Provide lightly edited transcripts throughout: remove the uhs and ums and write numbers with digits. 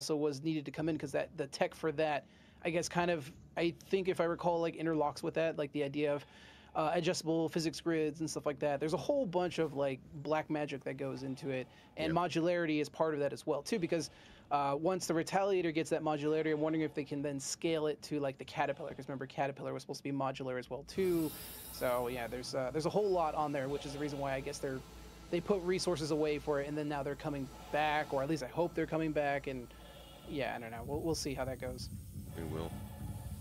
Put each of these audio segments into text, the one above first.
also was needed to come in because that the tech for that, I guess, kind of, I think if I recall, like interlocks with that, like the idea of adjustable physics grids and stuff like that. There's a whole bunch of like black magic that goes into it, and modularity is part of that as well too. Because once the Retaliator gets that modularity, I'm wondering if they can then scale it to like the Caterpillar. Because remember, Caterpillar was supposed to be modular as well too. So yeah, there's a whole lot on there, which is the reason why I guess they put resources away for it, and then now they're coming back, or at least I hope they're coming back. And yeah, I don't know. We'll see how that goes. We will.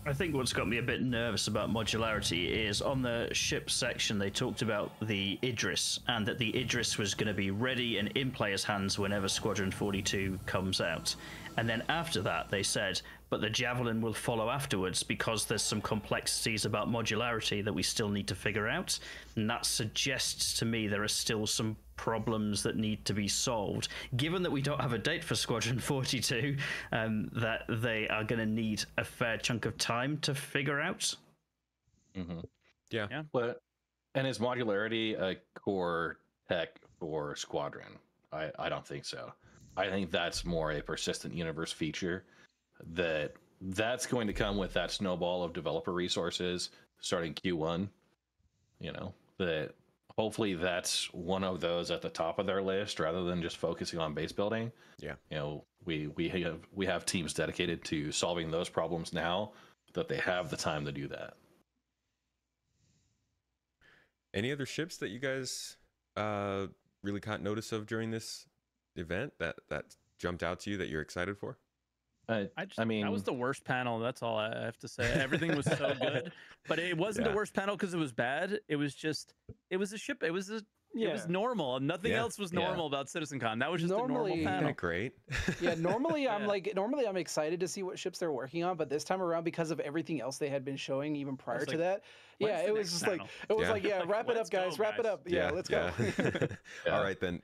I think what's got me a bit nervous about modularity is on the ship section they talked about the Idris, and that the Idris was going to be ready and in players' hands whenever Squadron 42 comes out. And then after that they said, but the Javelin will follow afterwards because there's some complexities about modularity that we still need to figure out. And that suggests to me there are still some problems that need to be solved. Given that we don't have a date for Squadron 42, that they are going to need a fair chunk of time to figure out. Mm-hmm. Yeah. But, and is modularity a core tech for Squadron? I don't think so. I think that's more a persistent universe feature that's going to come with that snowball of developer resources starting Q1. You know, that hopefully that's one of those at the top of their list rather than just focusing on base building. Yeah. You know, we have teams dedicated to solving those problems now that they have the time to do that. Any other ships that you guys really caught notice of during this event that jumped out to you that you're excited for? I mean, that was the worst panel. That's all I have to say. Everything was so good, but it wasn't the worst panel because it was bad. It was just, it was a ship. It was normal. Nothing else was normal about CitizenCon. That was just a normal panel. Great. Yeah, normally I'm excited to see what ships they're working on, but this time around, because of everything else they had been showing even prior to that, it was just like, wrap it up, guys, wrap it up. Yeah, let's go. All right, then.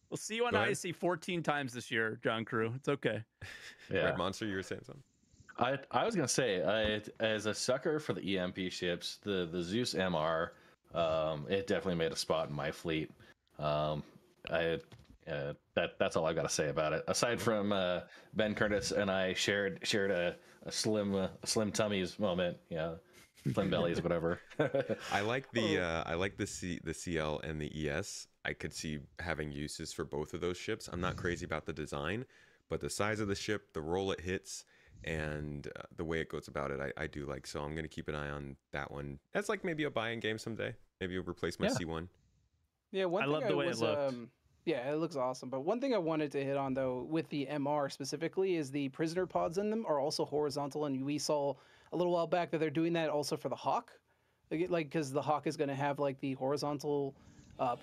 We'll see you on IC 14 times this year, John Crew. It's okay. Yeah. Red Monster, you were saying something? I was gonna say, as a sucker for the EMP ships, the Zeus MR, it definitely made a spot in my fleet. That's all I've got to say about it. Aside from Ben Curtis and I shared a slim tummies moment, slim bellies, whatever. I like the CL and the ES. I could see having uses for both of those ships. I'm not crazy about the design, but the size of the ship, the role it hits, and the way it goes about it, I do like. So I'm going to keep an eye on that one. That's like maybe a buy-in game someday. Maybe it'll replace my C1. Yeah, I love the way it looked. Yeah, it looks awesome. But one thing I wanted to hit on, though, with the MR specifically, is the prisoner pods in them are also horizontal. And we saw a little while back that they're doing that also for the Hawk. Like, because the Hawk is going to have, like, the horizontal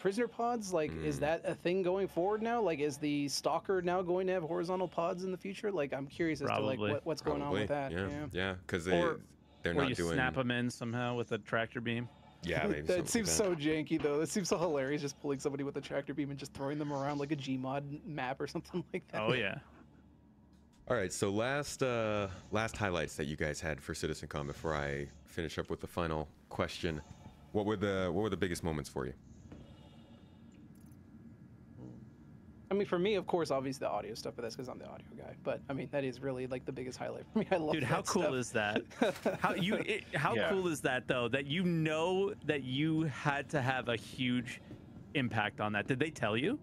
prisoner pods. Like, is that a thing going forward now? Like, is the Stalker now going to have horizontal pods in the future? Like, I'm curious as to, like, what's going on with that. Yeah, because they're not doing... snap them in somehow with a tractor beam. Yeah, maybe that seems so janky, though. That seems so hilarious, just pulling somebody with a tractor beam and just throwing them around like a Gmod map or something like that. Oh yeah. All right, so last highlights that you guys had for CitizenCon before I finish up with the final question. What were the biggest moments for you? I mean, for me, of course, obviously the audio stuff, but that's because I'm the audio guy. But I mean, that is really like the biggest highlight for me. I love. Dude, how cool stuff. is that? How cool is that though? That you know that you had to have a huge impact on that. Did they tell you?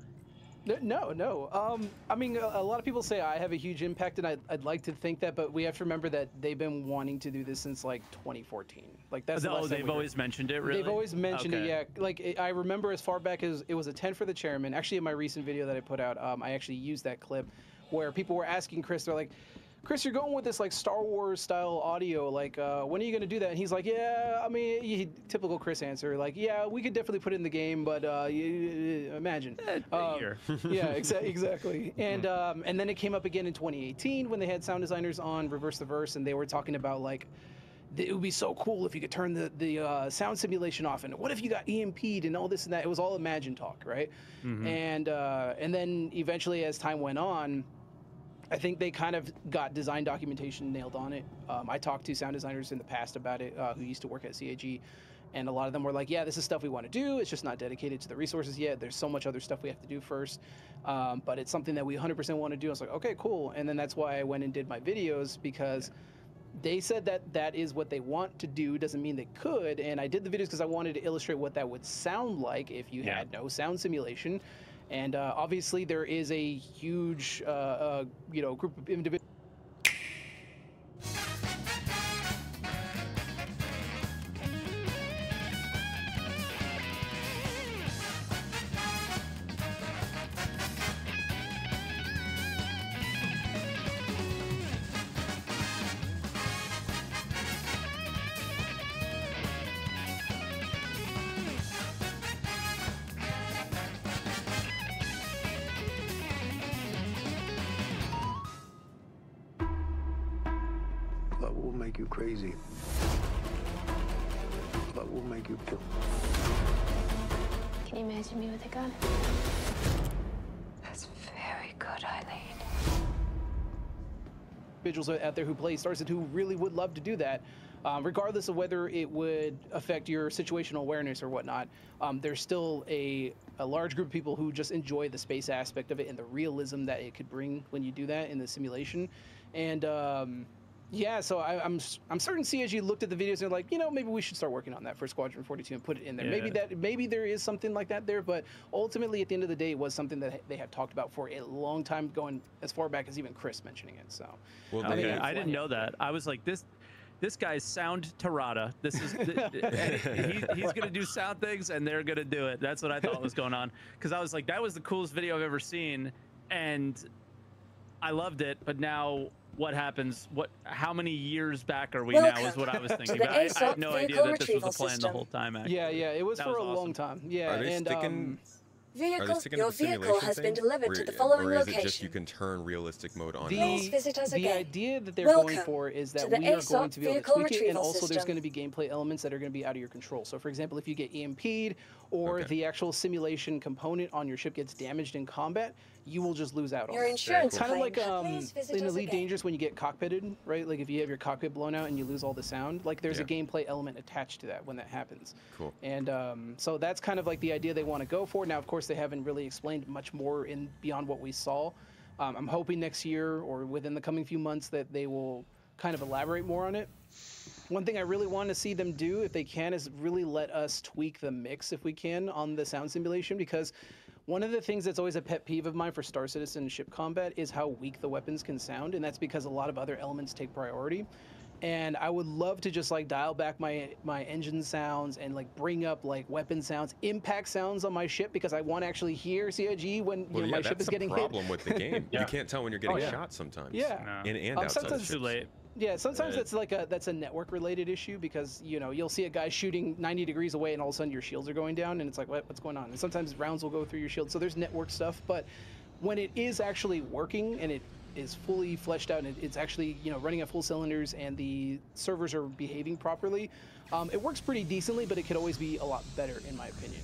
No. I mean, a lot of people say I have a huge impact, and I'd like to think that, but we have to remember that they've been wanting to do this since like 2014. Like that's they've always mentioned it. Really, they've always mentioned it. Yeah, like I remember as far back as it was a 10 for the chairman. Actually, in my recent video that I put out, I actually used that clip where people were asking Chris. They're like, Chris, you're going with this like Star Wars style audio. Like, when are you gonna do that? And he's like, yeah, I mean, typical Chris answer. Like, yeah, we could definitely put it in the game, but imagine. Yeah, exactly. And then it came up again in 2018 when they had sound designers on Reverse the Verse, and they were talking about like, it would be so cool if you could turn the sound simulation off, and what if you got EMP'd and all this and that. It was all Imagine talk, right? Mm-hmm. And then eventually, as time went on, I think they kind of got design documentation nailed on it. I talked to sound designers in the past about it who used to work at CAG, And a lot of them were like, yeah, this is stuff we want to do. It's just not dedicated to the resources yet. There's so much other stuff we have to do first. But it's something that we 100% want to do. I was like, okay, cool. And then that's why I went and did my videos, because they said that that is what they want to do. Doesn't mean they could. And I did the videos because I wanted to illustrate what that would sound like if you had no sound simulation. And obviously there is a huge, group of individuals. What will make you crazy? What will make you kill? Can you imagine me with a gun? That's very good, Eileen. Individuals out there who play Star Citizen who really would love to do that, regardless of whether it would affect your situational awareness or whatnot. There's still a large group of people who just enjoy the space aspect of it and the realism that it could bring when you do that in the simulation. And yeah, so I'm certain CSG looked at the videos and they're like, maybe we should start working on that for Squadron 42 and put it in there. Yeah. Maybe there is something like that there, but ultimately at the end of the day, it was something that they had talked about for a long time, going as far back as even Chris mentioning it. So, well, I didn't know that. I was like, this guy's sound Tarada. This is he's gonna do sound things and they're gonna do it. That's what I thought was going on, because I was like, that was the coolest video I've ever seen, and I loved it. But now, what happens? How many years back are we now? Is what I was thinking. I had no idea that this was the plan the whole time. Actually. Yeah, it was for a long time. Yeah, are they sticking? Your vehicle has been delivered to the following location. Or is it just you can turn realistic mode on? Please visit us again. The idea that they're going for is that we are going to be able to tweak it, and also there's going to be gameplay elements that are going to be out of your control. So, for example, if you get EMP'd or the actual simulation component on your ship gets damaged in combat, you will just lose out on your insurance. Kind of like in Elite Dangerous when you get cockpitted, right? Like if you have your cockpit blown out and you lose all the sound, like there's a gameplay element attached to that when that happens. Cool. And so that's kind of like the idea they want to go for. Now, of course, they haven't really explained much more beyond what we saw. I'm hoping next year or within the coming few months that they will kind of elaborate more on it. One thing I really want to see them do, if they can, is really let us tweak the mix, if we can, on the sound simulation, because one of the things that's always a pet peeve of mine for Star Citizen ship combat is how weak the weapons can sound, and that's because a lot of other elements take priority. And I would love to just like dial back my engine sounds and like bring up like weapon sounds, impact sounds on my ship, because I want to actually hear CIG when my ship is getting hit. That's the problem with the game. You can't tell when you're getting shot sometimes. Yeah. In and outside. Sometimes too late. Yeah, sometimes that's a network related issue, because you'll see a guy shooting 90 degrees away and all of a sudden your shields are going down and it's like, what's going on? And sometimes rounds will go through your shield, so there's network stuff. But when it is actually working and it is fully fleshed out and it's actually running at full cylinders and the servers are behaving properly, it works pretty decently, but it could always be a lot better in my opinion.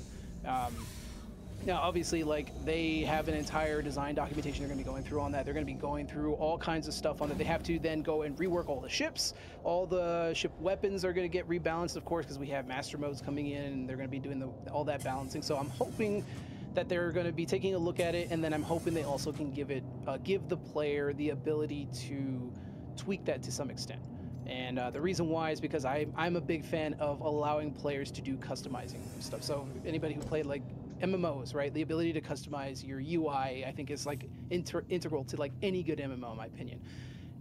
Now, obviously, like, they have an entire design documentation they're going to be going through on that. They're going to be going through all kinds of stuff on that. They have to then go and rework all the ships. All the ship weapons are going to get rebalanced, of course, because we have master modes coming in, and they're going to be doing all that balancing. So I'm hoping that they're going to be taking a look at it, and then I'm hoping they also can give the player the ability to tweak that to some extent. And the reason why is because I'm a big fan of allowing players to do customizing stuff. So anybody who played like MMOs, right? The ability to customize your UI, I think, is like integral to like any good MMO, in my opinion.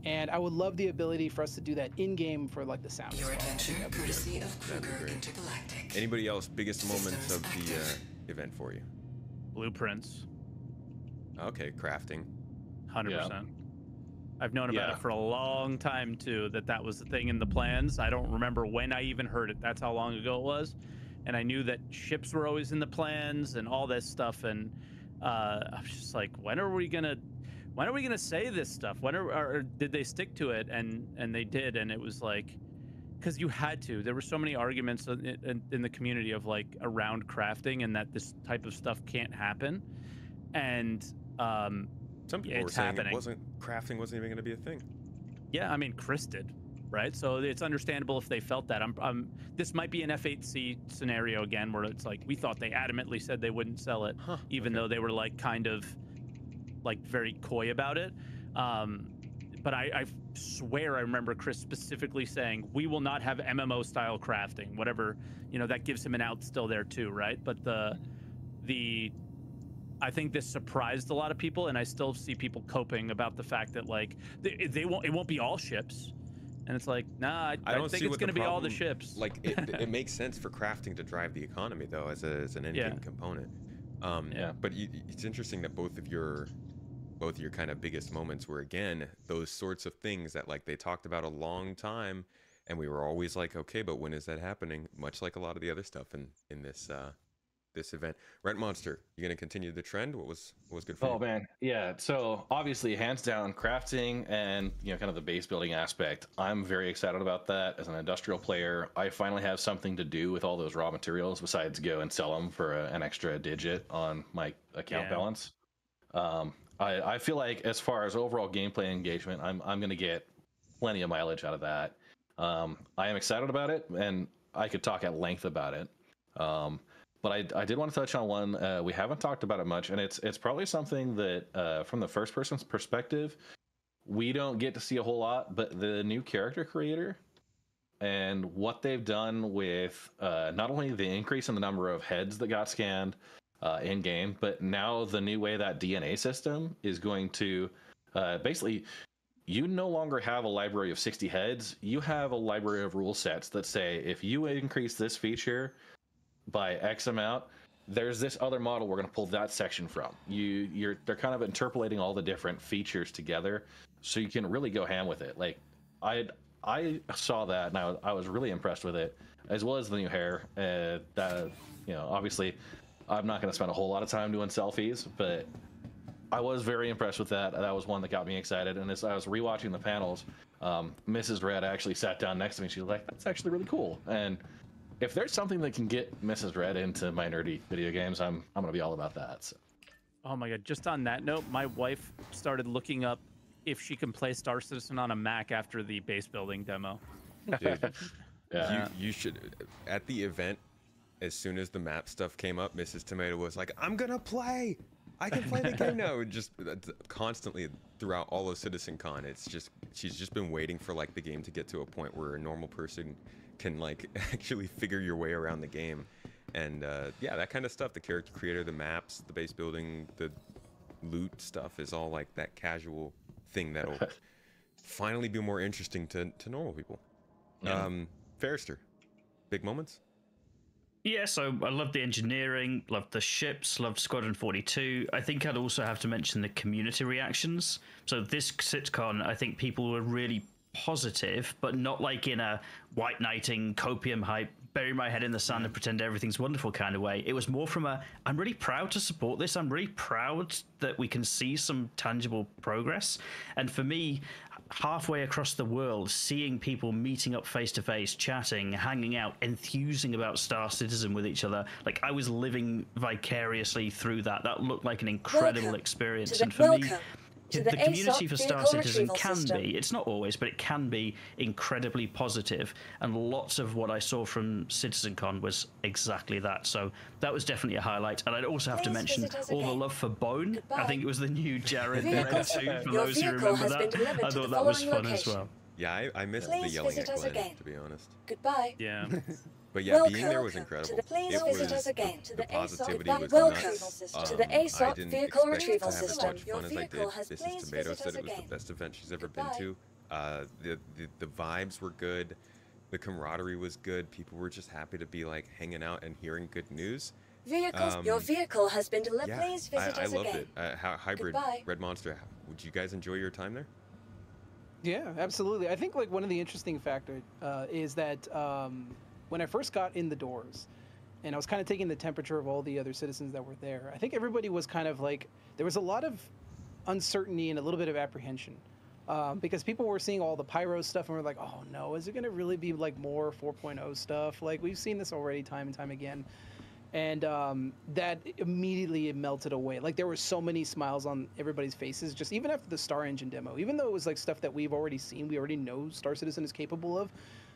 And I would love the ability for us to do that in game for like the sound. Your adventure, courtesy of Kruger Intergalactic. Anybody else? Biggest moments of the event for you? Blueprints. Okay, crafting. 100%. I've known about it for a long time too. That was the thing in the plans. I don't remember when I even heard it. That's how long ago it was. And I knew that ships were always in the plans and all this stuff. And I was just like, when are we gonna say this stuff? Or did they stick to it? And they did. And it was like, because you had to. There were so many arguments in the community of like around crafting and that this type of stuff can't happen. And some people were saying crafting wasn't even going to be a thing. Yeah, I mean, Chris did. right? So it's understandable if they felt that. This might be an F8C scenario again, where it's like we thought they adamantly said they wouldn't sell it, even though they were like kind of like very coy about it. But I swear I remember Chris specifically saying we will not have MMO style crafting, whatever, that gives him an out still there too, right? But I think this surprised a lot of people, and I still see people coping about the fact that like it won't be all ships. And it's like, nah, I don't think it's going to be all the ships. Like, it makes sense for crafting to drive the economy, though, as an in-game component. But it's interesting that both of your kind of biggest moments were, again, those sorts of things that, like, they talked about a long time, and we were always like, okay, but when is that happening? Much like a lot of the other stuff in this event. Rent Monster, you gonna continue the trend? What was good for you? Oh man, yeah. So obviously, hands down, crafting and kind of the base building aspect. I'm very excited about that as an industrial player. I finally have something to do with all those raw materials besides go and sell them for an extra digit on my account balance. I feel like as far as overall gameplay engagement, I'm gonna get plenty of mileage out of that. I am excited about it, and I could talk at length about it. But I did want to touch on one we haven't talked about it much, and it's probably something that from the first person's perspective we don't get to see a whole lot. But the new character creator and what they've done with not only the increase in the number of heads that got scanned in game, but now the new way that DNA system is going to basically, you no longer have a library of 60 heads. You have a library of rule sets that say if you increase this feature by X amount, there's this other model we're going to pull that section from. They're kind of interpolating all the different features together, so you can really go ham with it. Like I saw that and I was really impressed with it, as well as the new hair. That obviously I'm not going to spend a whole lot of time doing selfies, but I was very impressed with that. That was one that got me excited. And as I was rewatching the panels, Mrs. Red actually sat down next to me. She was like, "That's actually really cool." And if there's something that can get Mrs. Red into my nerdy video games, I'm gonna be all about that. So. Oh my god! Just on that note, my wife started looking up if she can play Star Citizen on a Mac after the base building demo. Dude, you should at the event. As soon as the map stuff came up, Mrs. Tomato was like, "I'm gonna play. I can play the game now." Just constantly throughout all of CitizenCon, she's just been waiting for like the game to get to a point where a normal person can like actually figure your way around the game. And that kind of stuff, the character creator, the maps, the base building, the loot stuff is all like that casual thing that'll finally be more interesting to normal people. Fairster, big moments? Yeah, so I loved the engineering, loved the ships, loved Squadron 42. I think I'd also have to mention the community reactions. So this CitCon, I think people were really positive, but not like in a white knighting, copium hype, bury my head in the sand and pretend everything's wonderful kind of way. It was more from I'm really proud to support this. I'm really proud that we can see some tangible progress. And for me, halfway across the world, seeing people meeting up face to face, chatting, hanging out, enthusing about Star Citizen with each other, like I was living vicariously through that. That looked like an incredible experience. And for me, the community for Star Citizen can be, it's not always, but it can be incredibly positive, and lots of what I saw from CitizenCon was exactly that. So that was definitely a highlight. And I'd also have to mention all the love for Bone. Goodbye. I think it was the new Jared Red suit, for those who remember that. I thought that was fun as well. Yeah, I missed the yelling at Glenn, to be honest. Goodbye. Yeah. But yeah, being there was incredible. Please visit us again. The positivity was Welcome nuts. to the ASOC I didn't vehicle expect retrieval to have as system. much Your fun as I vehicle did. has Mrs. please Tomato visit said us it was again. the best event she's ever Goodbye. been to. The vibes were good. The camaraderie was good. People were just happy to be like hanging out and hearing good news. Your vehicle has been delivered. Yeah, Please visit I us loved again. it. Hybrid Goodbye. Red Monster, would you guys enjoy your time there? Yeah, absolutely. I think like one of the interesting factors is that when I first got in the doors, and I was kind of taking the temperature of all the other citizens that were there, I think everybody was kind of like, there was a lot of uncertainty and a little bit of apprehension because people were seeing all the pyro stuff and were like, oh no, is it going to really be like more 4.0 stuff? Like we've seen this already time and time again. And that immediately melted away. Like there were so many smiles on everybody's faces, just even after the Star Engine demo, even though it was like stuff that we've already seen, we already know Star Citizen is capable of.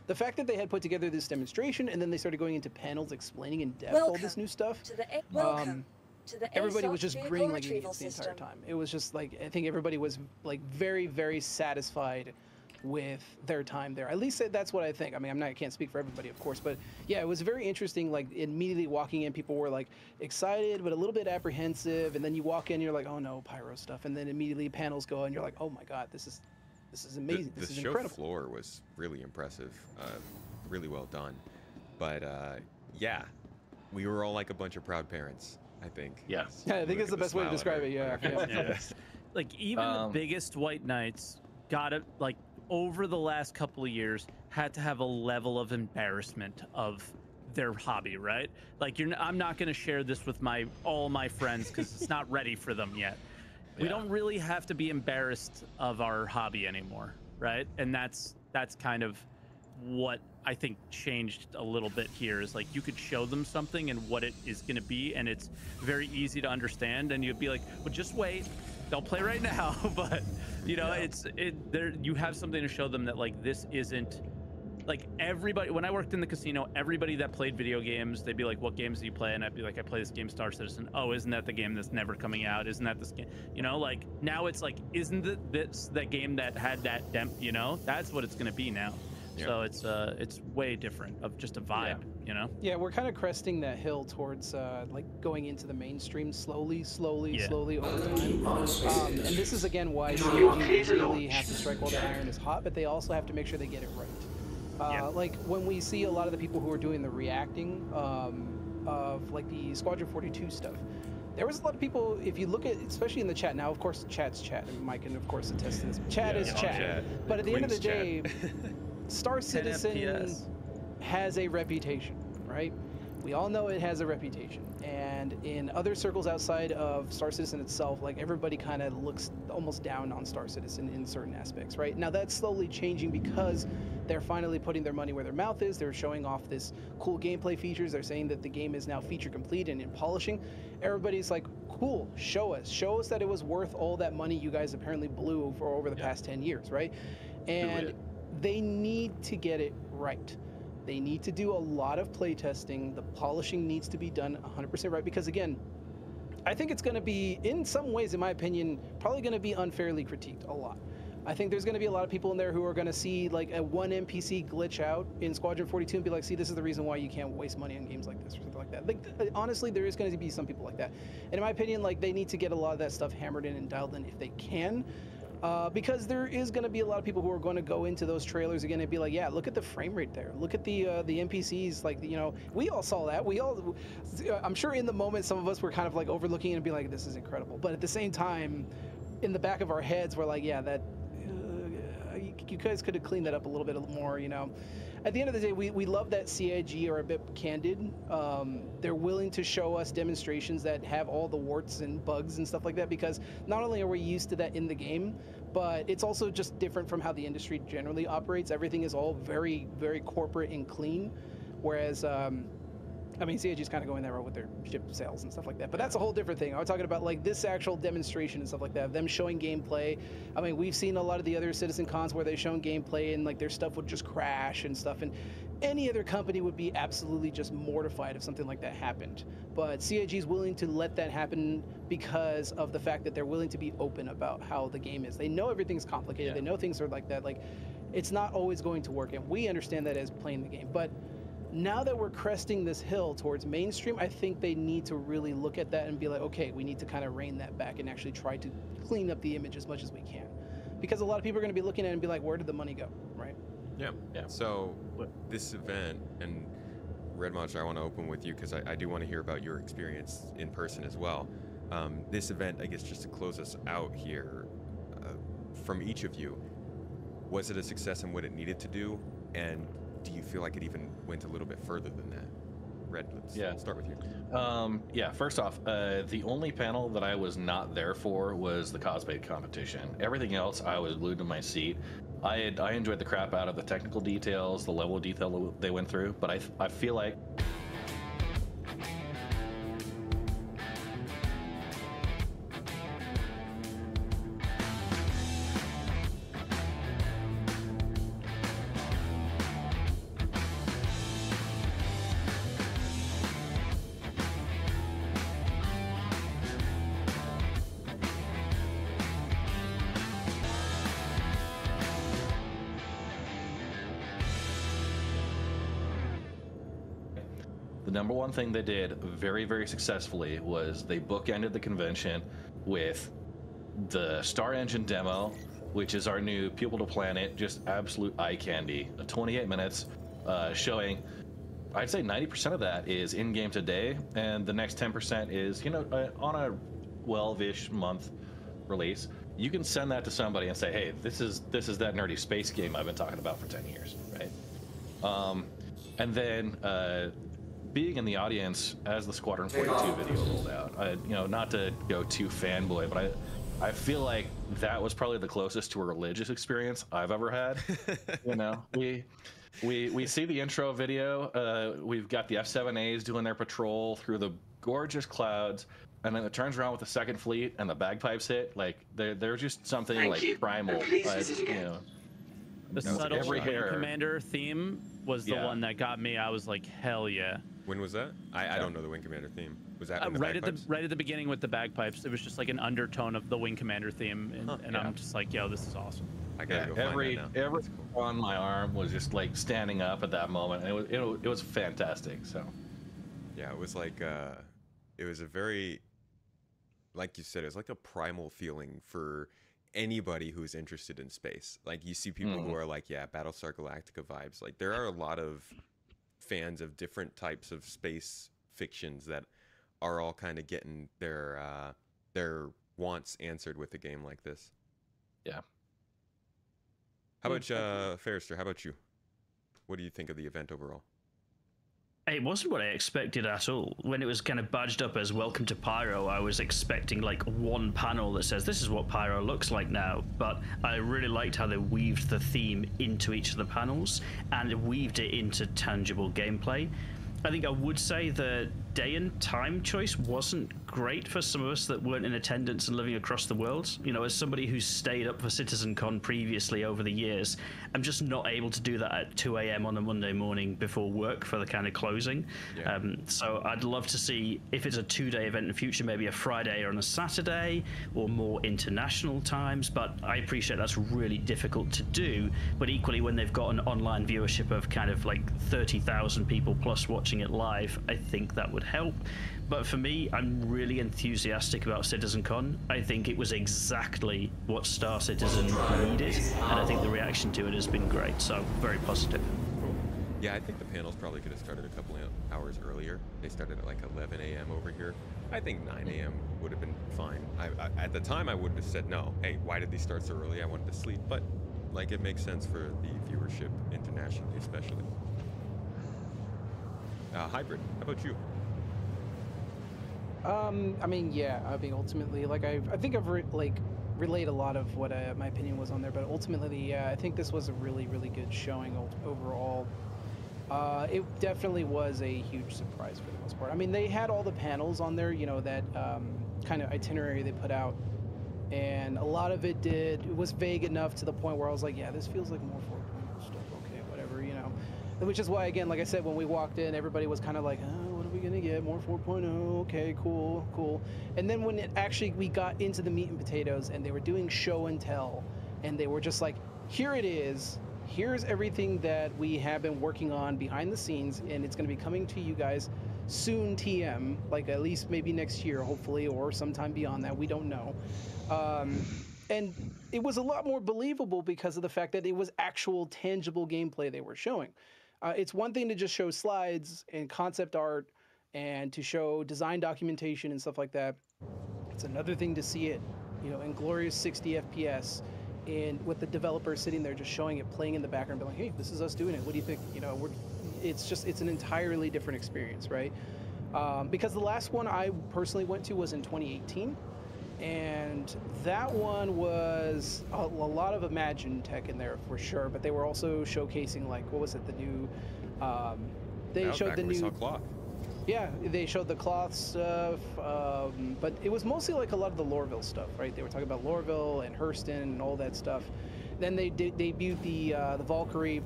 The fact that they had put together this demonstration and then they started going into panels explaining in depth all this new stuff. Everybody was just grinning like idiots the entire time. It was just like, I think everybody was like very, very satisfied with their time there. At least that's what I think. I mean, I can't speak for everybody, of course, but yeah, it was very interesting. Like immediately walking in, people were like excited, but a little bit apprehensive. And then you walk in, you're like, oh no, pyro stuff. And then immediately panels go and you're like, oh my God, this is amazing. This is incredible. The show floor was really impressive, really well done. But yeah, we were all like a bunch of proud parents, I think. Yeah, I think it's the best way to describe it. Yeah. Like even the biggest white knights got it, like over the last couple of years, had to have a level of embarrassment of their hobby, right? Like I'm not going to share this with all my friends because it's not ready for them yet. We don't really have to be embarrassed of our hobby anymore, right? And that's kind of what I think changed a little bit here, is like you could show them something and what it is going to be, and it's very easy to understand, and you'd be like, well, just wait, don't play right now. But you know, you have something to show them that like this isn't like everybody. When I worked in the casino, everybody that played video games, they'd be like, what games do you play? And I'd be like, I play this game, Star Citizen. Oh, isn't that the game that's never coming out? Isn't that this game? You know, like now it's like, isn't this that game that had that you know, that's what it's going to be now. Yeah. So it's way different of just a vibe, you know? Yeah, we're kind of cresting that hill towards like going into the mainstream slowly over time. And this is again why CG really have to strike while the iron is hot, but they also have to make sure they get it right. Like when we see a lot of the people who are doing the reacting of like the Squadron 42 stuff, there was a lot of people, if you look at, especially in the chat now, of course, chat's chat, and Mike can of course attest to this. Chat is chat. But at the end of the day, Star Citizen has a reputation, right? We all know it has a reputation. And in other circles outside of Star Citizen itself, like everybody kind of looks almost down on Star Citizen in certain aspects, right? Now that's slowly changing because they're finally putting their money where their mouth is. They're showing off this cool gameplay features. They're saying that the game is now feature complete and in polishing. Everybody's like, cool, show us that it was worth all that money you guys apparently blew for over the past 10 years, right? And they need to get it right. They need to do a lot of playtesting. The polishing needs to be done 100% right, because again, I think it's going to be, in some ways, in my opinion, probably going to be unfairly critiqued a lot. I think there's going to be a lot of people in there who are going to see like a one NPC glitch out in Squadron 42 and be like, see, this is the reason why you can't waste money on games like this or something like that. Like, honestly, there is going to be some people like that. And in my opinion, like they need to get a lot of that stuff hammered in and dialed in if they can. Because there is going to be a lot of people who are going to go into those trailers again and be like, yeah, look at the frame rate there. Look at the NPCs. Like, you know, we all saw that. I'm sure in the moment, some of us were kind of like overlooking it and be like, this is incredible. But at the same time, in the back of our heads, we're like, yeah, that you guys could have cleaned that up a little bit more, you know. At the end of the day, we love that CIG are a bit candid. They're willing to show us demonstrations that have all the warts and bugs and stuff like that, because not only are we used to that in the game, but it's also just different from how the industry generally operates. Everything is all very, very corporate and clean, whereas I mean, CIG is kind of going that route with their ship sales and stuff like that, but that's a whole different thing. I'm talking about like this actual demonstration and stuff like that, them showing gameplay. I mean, we've seen a lot of the other Citizen Cons where they've shown gameplay and like their stuff would just crash and stuff, and any other company would be absolutely just mortified if something like that happened. But CIG is willing to let that happen because of the fact that they're willing to be open about how the game is. They know everything's complicated. They know things are like that. Like, it's not always going to work, and we understand that as playing the game. But now that we're cresting this hill towards mainstream, I think they need to really look at that and be like, okay, we need to kind of rein that back and actually try to clean up the image as much as we can. Because a lot of people are going to be looking at it and be like, where did the money go, right? Yeah. So this event, and Red Monster, I want to open with you because I do want to hear about your experience in person as well. This event, I guess, just to close us out here, from each of you, was it a success in what it needed to do? And do you feel like it even went a little bit further than that? Red, let's start with you. First off, the only panel that I was not there for was the cosplay competition. Everything else, I was glued to my seat. I enjoyed the crap out of the technical details, the level of detail they went through, but I feel like the number one thing they did very, very successfully was they bookended the convention with the Star Engine demo, which is our new Pupil to Planet, just absolute eye candy. 28 minutes showing, I'd say 90% of that is in-game today, and the next 10% is, on a 12-ish month release. You can send that to somebody and say, hey, this is that nerdy space game I've been talking about for 10 years, right? And then being in the audience as the Squadron 42 video rolled out, not to go too fanboy, but I feel like that was probably the closest to a religious experience I've ever had. We see the intro video. We've got the F-7As doing their patrol through the gorgeous clouds, and then it turns around with the second fleet and the bagpipes hit. Like they're just something primal. The subtle Wing Commander theme was the one that got me. I was like, hell yeah. When was that? I don't know the Wing Commander theme. Was that right at the beginning with the bagpipes? It was just like an undertone of the Wing Commander theme, and I'm just like, yo, this is awesome. I gotta go every find that now. Every on my arm was just like standing up at that moment, and it was fantastic. So yeah, it was like it was a very, like you said, it was like a primal feeling for anybody who's interested in space. Like you see people who are like, yeah, Battlestar Galactica vibes. Like there are a lot of fans of different types of space fictions that are all kind of getting their wants answered with a game like this. Yeah. How about Ferrister? How about you? What do you think of the event overall? It wasn't what I expected at all. When it was kind of badged up as Welcome to Pyro, I was expecting like one panel that says this is what Pyro looks like now, but I really liked how they weaved the theme into each of the panels and weaved it into tangible gameplay. I think I would say the day and time choice wasn't great for some of us that weren't in attendance and living across the world. As somebody who's stayed up for CitizenCon previously over the years, I'm just not able to do that at 2 a.m. on a Monday morning before work for the kind of closing. Yeah. So I'd love to see, if it's a 2-day event in the future, maybe a Friday or on a Saturday or more international times, but I appreciate that's really difficult to do. But equally, when they've got an online viewership of kind of like 30,000 people plus watching it live, I think that would help. But for me, I'm really enthusiastic about CitizenCon. I think it was exactly what Star Citizen needed, and I think the reaction to it has been great, so very positive. Yeah, I think the panels probably could have started a couple of hours earlier. They started at like 11 a.m. over here. I think 9 a.m. would have been fine. At the time, I would have said, no, hey, why did these start so early? I wanted to sleep. But like, it makes sense for the viewership internationally, especially. Hybrid, how about you? Ultimately, like I think I've relayed a lot of what my opinion was on there, but ultimately, yeah, I think this was a really, really good showing overall. It definitely was a huge surprise for the most part. I mean, they had all the panels on there, that kind of itinerary they put out, and a lot of it was vague enough to the point where I was like, yeah, this feels like more 4.0 stuff, okay, whatever, Which is why, again, like I said, when we walked in, everybody was kind of like, what are we gonna get? More 4.0, okay, cool. And then when we got into the meat and potatoes and they were doing show and tell, and they were just like, here it is, here's everything that we have been working on behind the scenes, and it's gonna be coming to you guys soon, TM, like at least maybe next year, hopefully, or sometime beyond that, we don't know. And it was a lot more believable because of the fact that it was actual tangible gameplay they were showing. It's one thing to just show slides and concept art and to show design documentation and stuff like that. It's another thing to see it, in glorious 60 FPS and with the developer sitting there just showing it, playing in the background, being like, hey, this is us doing it. What do you think? It's an entirely different experience, right? Because the last one I personally went to was in 2018. And that one was a lot of Imagine tech in there for sure, but they were also showcasing, like, what was it, the new, they showed the new, saw cloth. Yeah, they showed the cloth stuff, but it was mostly like a lot of the Lorville stuff, right? They were talking about Lorville and Hurston and all that stuff. Then they debuted the Valkyrie,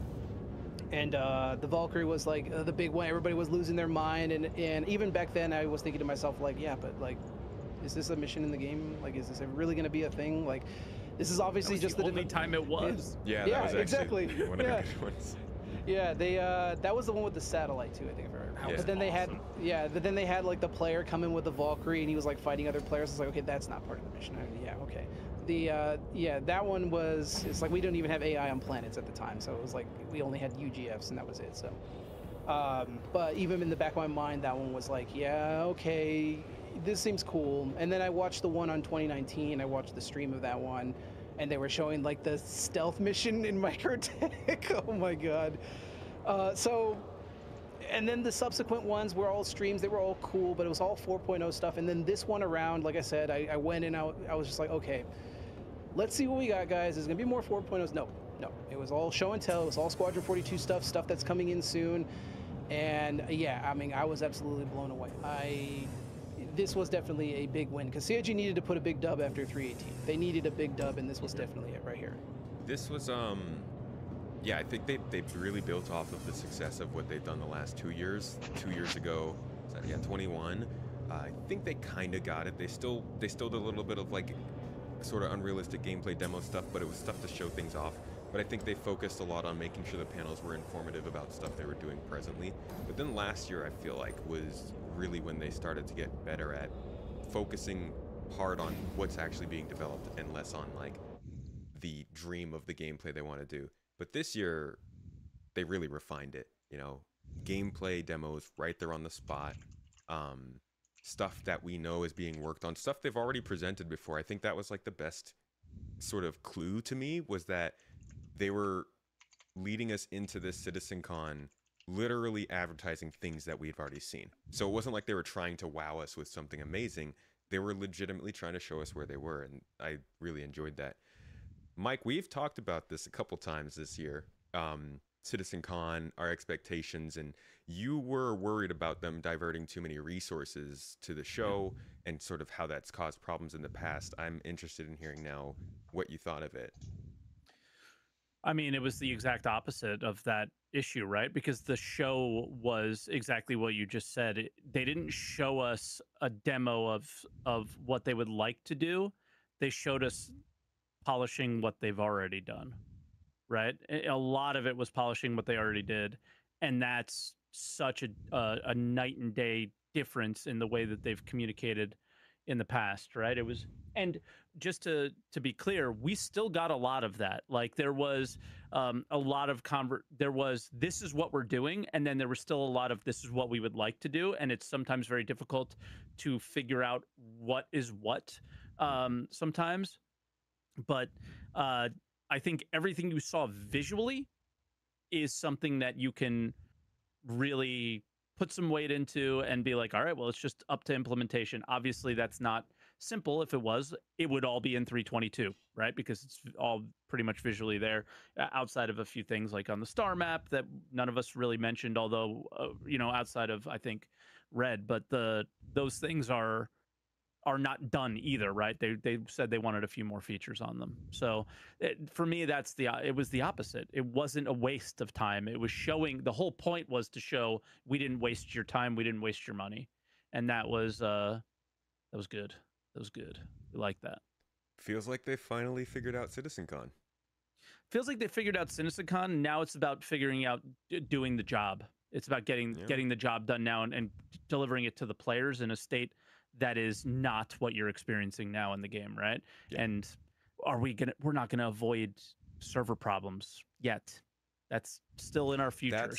and the Valkyrie was like the big one. Everybody was losing their mind, and even back then I was thinking to myself, like, yeah, but like, is this a mission in the game? Like, is this really going to be a thing? Like, this is obviously just the only time it was. Yeah, that was exactly. One of the good ones. Yeah, they that was the one with the satellite too, I think. If I remember. But then they had but then they had like the player come in with the Valkyrie and he was like fighting other players. It's like, okay, that's not part of the mission. Yeah, okay. The yeah, that one was, it's like we don't even have AI on planets at the time, so it was like we only had UGFs and that was it. So but even in the back of my mind, that one was like, yeah, okay, this seems cool. And then I watched the one on 2019. I watched the stream of that one, and they were showing like the stealth mission in Microtech. Oh my god. So, and then the subsequent ones were all streams. They were all cool, but it was all 4.0 stuff. And then this one around, like I said, I went and I was just like, okay, let's see what we got, guys. There's gonna be more 4.0s. No, it was all show and tell. It was all Squadron 42 stuff that's coming in soon. And yeah, I mean, I was absolutely blown away. This was definitely a big win because CIG needed to put a big dub after 318. They needed a big dub, and this was definitely it right here. This was yeah, I think they really built off of the success of what they've done the last 2 years. 2 years ago, yeah, 21. I think they kind of got it. They still did a little bit of like sort of unrealistic gameplay demo stuff, but it was stuff to show things off. But I think they focused a lot on making sure the panels were informative about stuff they were doing presently. But then last year, I feel like, was really when they started to get better at focusing hard on what's actually being developed and less on like the dream of the gameplay they want to do. But this year, they really refined it. You know, gameplay demos right there on the spot. Stuff that we know is being worked on, stuff they've already presented before. I think that was like the best sort of clue to me, was that they were leading us into this CitizenCon literally advertising things that we've already seen. So it wasn't like they were trying to wow us with something amazing. They were legitimately trying to show us where they were, and I really enjoyed that. Mike, we've talked about this a couple times this year. CitizenCon, our expectations, and you were worried about them diverting too many resources to the show and sort of how that's caused problems in the past. I'm interested in hearing now what you thought of it. I mean, it was the exact opposite of that issue, right? Because the show was exactly what you just said. They didn't show us a demo of what they would like to do. They showed us polishing what they've already done, right? A lot of it was polishing what they already did, and that's such a night and day difference in the way that they've communicated in the past, right? It was, and just to be clear, we still got a lot of that. Like there was a lot of there was, this is what we're doing, and then there was still a lot of, this is what we would like to do, and it's sometimes very difficult to figure out what is what sometimes. But I think everything you saw visually is something that you can really put some weight into and be like, all right, well, it's just up to implementation. Obviously, that's not simple. If it was, it would all be in 322, right? Because it's all pretty much visually there, outside of a few things like on the star map that none of us really mentioned, although, you know, outside of, I think, Red. But those things are not done either, right? They said they wanted a few more features on them. So for me, it was the opposite. It wasn't a waste of time. It was showing, the whole point was to show we didn't waste your time, we didn't waste your money, and that was good. That was good. We like that. Feels like they finally figured out CitizenCon. Feels like they figured out CitizenCon. Now it's about figuring out doing the job. It's about getting the job done now and delivering it to the players in a state that is not what you're experiencing now in the game, right? Yeah. And we're not gonna avoid server problems yet. That's still in our future.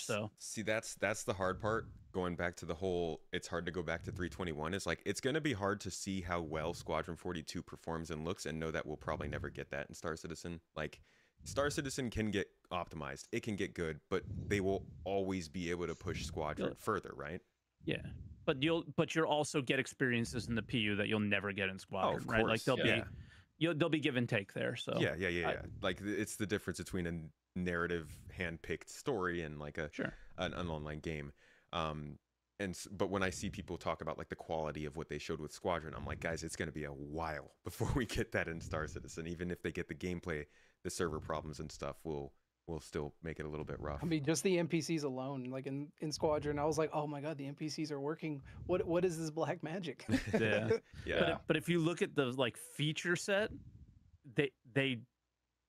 That's the hard part. Going back to the whole, it's hard to go back to 321. Is like, it's gonna be hard to see how well Squadron 42 performs and looks, and know that we'll probably never get that in Star Citizen. Like, Star Citizen can get optimized, it can get good, but they will always be able to push Squadron further, right? Yeah. But you'll also get experiences in the PU that you'll never get in Squadron, right? Like there'll be give and take there. So yeah. Like it's the difference between a narrative hand-picked story and like an online game. But when I see people talk about like the quality of what they showed with Squadron, I'm like, guys, it's going to be a while before we get that in Star Citizen. Even if they get the gameplay, the server problems and stuff will still make it a little bit rough. I mean, just the NPCs alone, like in Squadron, I was like, oh my god, the NPCs are working. What is this black magic? Yeah. But if you look at the like feature set, they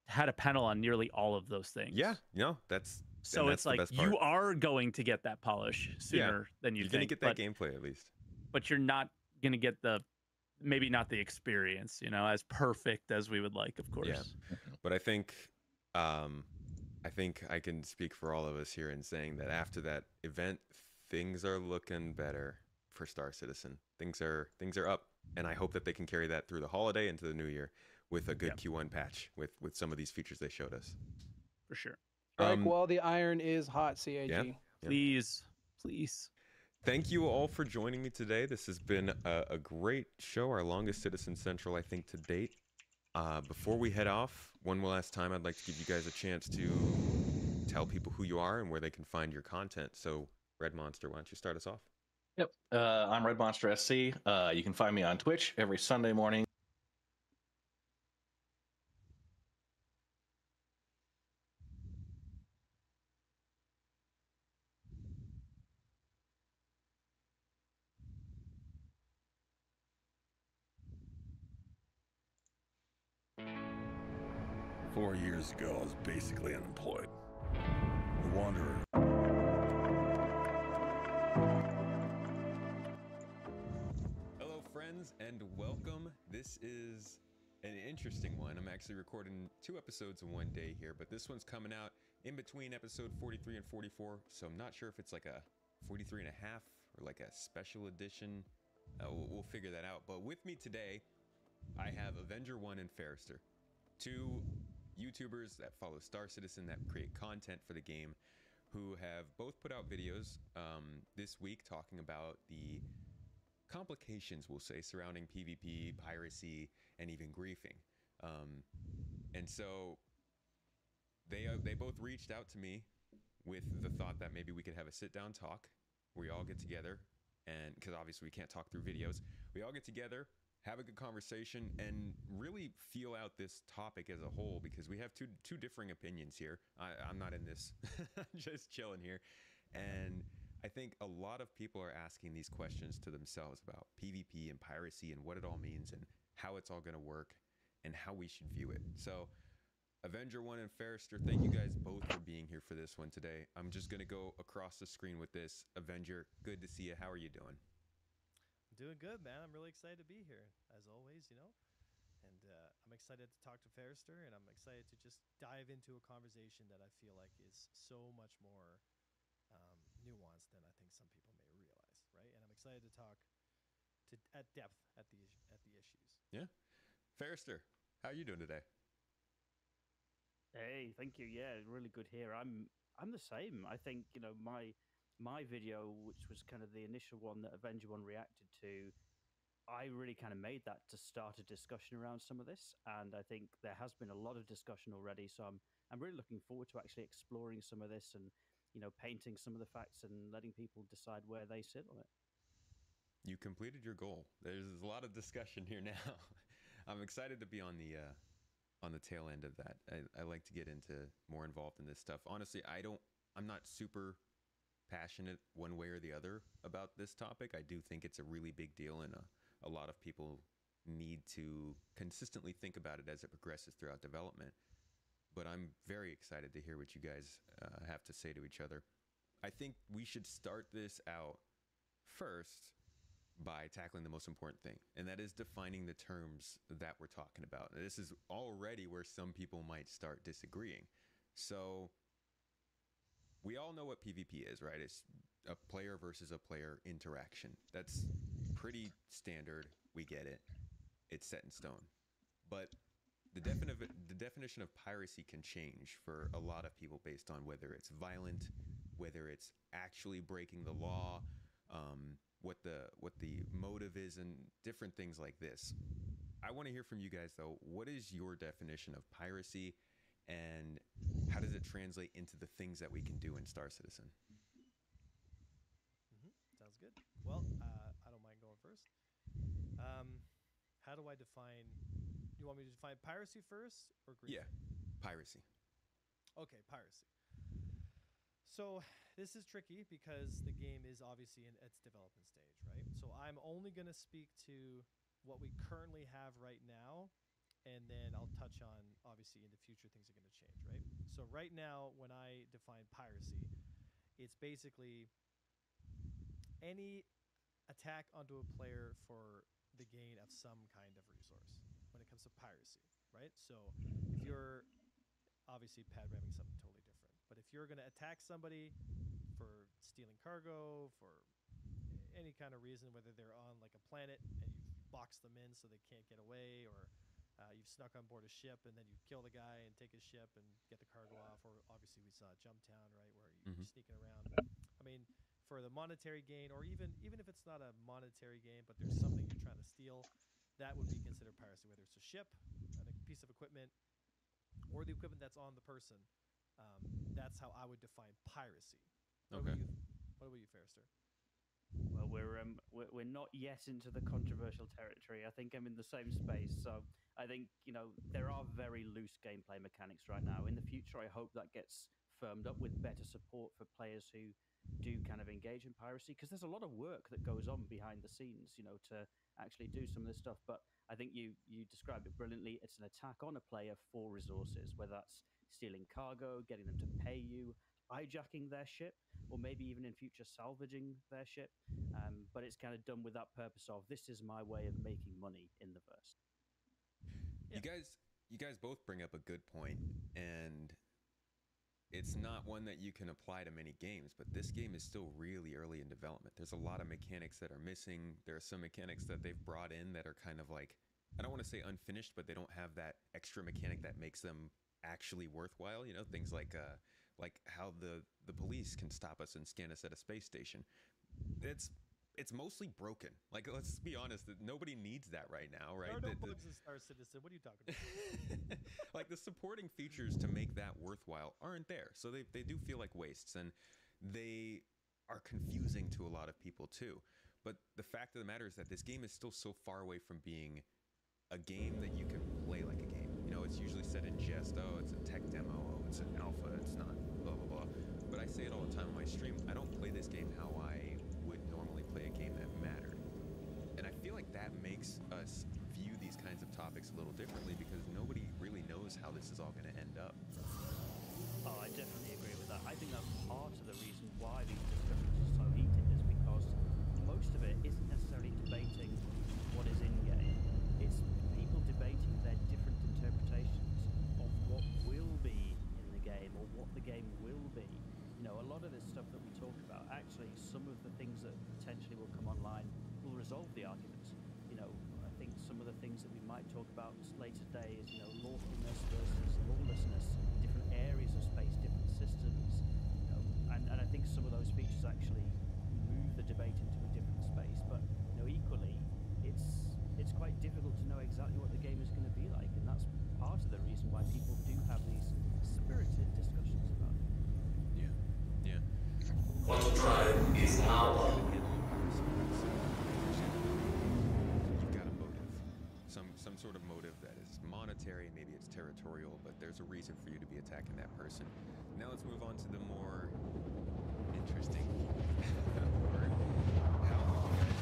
had a panel on nearly all of those things. Yeah, no, that's So it's like you are going to get that polish sooner than you think. You're going to get that gameplay at least. But you're not going to get maybe not the experience, as perfect as we would like, of course. Yeah. But I think I can speak for all of us here in saying that after that event, things are looking better for Star Citizen. Things are up, and I hope that they can carry that through the holiday into the new year with a good Q1 patch with some of these features they showed us. For sure. Strike while the iron is hot, CAG. Yeah. Please. Thank you all for joining me today. This has been a great show, our longest Citizen Central, I think, to date. Before we head off, one last time, I'd like to give you guys a chance to tell people who you are and where they can find your content. So, Red Monster, why don't you start us off? Yep. I'm Red Monster SC. You can find me on Twitch every Sunday morning. Four years ago, I was basically unemployed. A wanderer. Hello, friends, and welcome. This is an interesting one. I'm actually recording 2 episodes in one day here, but this one's coming out in between episode 43 and 44, so I'm not sure if it's like a 43 and a half or like a special edition. We'll figure that out. But with me today, I have Avenger 1 and Fairster, 2 YouTubers that follow Star Citizen that create content for the game, who have both put out videos this week talking about the complications, we'll say, surrounding PvP, piracy, and even griefing. And so they both reached out to me with the thought that maybe we could have a sit-down talk where we all get together, and because obviously we can't talk through videos, we all get together, have a good conversation, and really feel out this topic as a whole, because we have two differing opinions here. I'm not in this, just chilling here. And I think a lot of people are asking these questions to themselves about PvP and piracy and what it all means and how it's all going to work and how we should view it. So Avenger 1 and Fairster, thank you guys both for being here for this one today. I'm just going to go across the screen with this. Avenger, good to see you. How are you doing? Doing good, man. I'm really excited to be here, as always, and I'm excited to talk to Fairster, and I'm excited to just dive into a conversation that I feel like is so much more nuanced than I think some people may realize, right? And I'm excited to talk at depth at the issues. Yeah. Fairster, how are you doing today? Hey, thank you. Yeah, really good here. I'm the same. I think, my video, which was kind of the initial one that Avenger 1 reacted to, I really kind of made that to start a discussion around some of this, and I think there has been a lot of discussion already, so I'm really looking forward to actually exploring some of this and, painting some of the facts and letting people decide where they sit on it. You completed your goal. There's a lot of discussion here now. I'm excited to be on the tail end of that. I like to get more involved in this stuff. Honestly, I'm not super passionate one way or the other about this topic. I do think it's a really big deal, and a lot of people need to consistently think about it as it progresses throughout development. But I'm very excited to hear what you guys have to say to each other. I think we should start this out first by tackling the most important thing, and that is defining the terms that we're talking about. This is already where some people might start disagreeing. So we all know what PvP is, right? It's a player versus a player interaction. That's pretty standard. We get it. It's set in stone. But the definition of piracy can change for a lot of people based on whether it's violent, whether it's actually breaking the law, what the motive is, and different things like this. I want to hear from you guys, though. What is your definition of piracy, and how does it translate into the things that we can do in Star Citizen? Sounds good. Well, I don't mind going first. How do I define... You want me to define piracy first or grief? Yeah, piracy. Okay, piracy. So this is tricky because the game is obviously in its development stage, right? So I'm only going to speak to what we currently have right now and then I'll touch on, obviously, in the future, things are going to change, right? So right now, when I define piracy, it's basically any attack onto a player for the gain of some kind of resource when it comes to piracy, right? So if you're obviously pad ramming something totally different, but if you're going to attack somebody for stealing cargo, for any kind of reason, whether they're on like a planet and you've boxed them in so they can't get away, or you've snuck on board a ship and then you kill the guy and take his ship and get the cargo off, or obviously we saw Jumptown, right, where you're sneaking around. I mean, for the monetary gain, or even if it's not a monetary gain, but there's something you're trying to steal, that would be considered piracy, whether it's a ship, a piece of equipment, or the equipment that's on the person. That's how I would define piracy. What about you, Fairster? Well, we're not yet into the controversial territory. I think I'm in the same space. So I think, you know, there are very loose gameplay mechanics right now. In the future, I hope that gets firmed up with better support for players who do kind of engage in piracy, because there's a lot of work that goes on behind the scenes, you know, to actually do some of this stuff. But I think you described it brilliantly. It's an attack on a player for resources, whether that's stealing cargo, getting them to pay you, hijacking their ship, or maybe even in future salvaging their ship. But it's kind of done with that purpose of, this is my way of making money in the verse. Yeah. You guys both bring up a good point, and it's not one that you can apply to many games, but this game is still really early in development. There's a lot of mechanics that are missing. There are some mechanics that they've brought in that are kind of like, I don't want to say unfinished, but they don't have that extra mechanic that makes them actually worthwhile. You know, things like how the police can stop us and scan us at a space station. It's mostly broken. Like, let's be honest, that nobody needs that right now, right? There are no bugs in Star Citizen. What are you talking about? Like, the supporting features to make that worthwhile aren't there. So they do feel like wastes, and they are confusing to a lot of people too. But the fact of the matter is that this game is still so far away from being a game that you can play like a game. You know, it's usually said in jest, oh, it's a tech demo, oh, it's an alpha, it's not, blah, blah, blah. But I say it all the time on my stream, I don't play this game how I would normally play a game that mattered. And I feel like that makes us view these kinds of topics a little differently, because nobody really knows how this is all going to end up. Oh, I definitely agree with that. I think that's part of the reason why these discussions are so heated, is because most of it isn't necessarily debating what is in-game. It's people debating their different interpretations of what will be in the game, or what the game will be. You know, a lot of this stuff that we talk about, actually, some of the things that potentially will come online will resolve the arguments. You know, I think some of the things that we might talk about later today is, you know, lawfulness versus lawlessness, different areas of space, different systems, you know, and I think some of those features actually move the debate into a different space. But, you know, equally, it's quite difficult to know exactly what the game is going to be like, and that's part of the reason why people do have these spirited discussions about it. Yeah. Quantum drive is now on. You've got a motive. Some sort of motive that is monetary, maybe it's territorial, but there's a reason for you to be attacking that person. Now let's move on to the more interesting part. How would you guys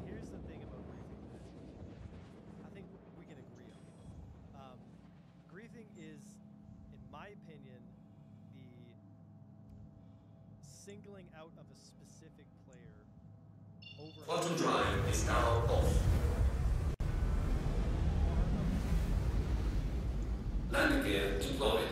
Here's the thing about griefing that I think we can agree on. Griefing is, in my opinion, the singling out of a specific player over. Quantum drive is now off. Landing gear deployed.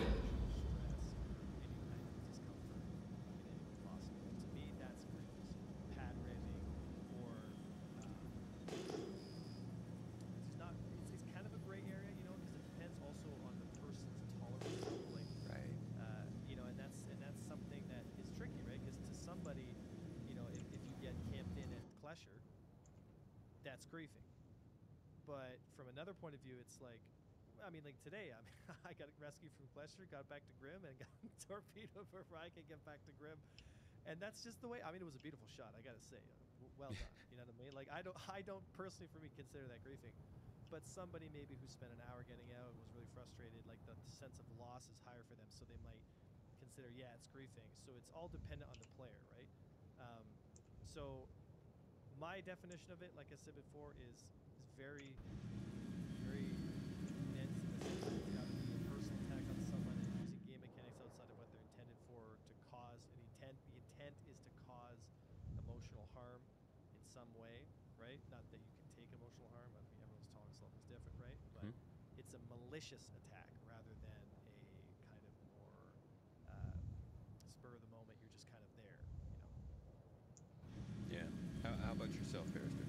That's griefing. But from another point of view, it's like, I mean, like today, I mean, I got rescued from Glesher, got back to Grim, and got torpedoed before I could get back to Grim. And that's just the way. I mean, it was a beautiful shot, I gotta say. Well done. You know what I mean? Like, I don't personally, for me, consider that griefing. But somebody maybe who spent an hour getting out was really frustrated. Like, the sense of loss is higher for them, so they might consider, yeah, it's griefing. So it's all dependent on the player, right? So my definition of it, like I said before, is very, very dense in the sense that it's got to be a personal attack on someone and using game mechanics outside of what they're intended for to cause an intent. The intent is to cause emotional harm in some way, right? Not that you can take emotional harm. I mean, everyone's tolerance level is different, right? But it's a malicious attack rather than a kind of more spur of the moment. You're just kind of there, you know. Yeah. How about yourself, Harrison?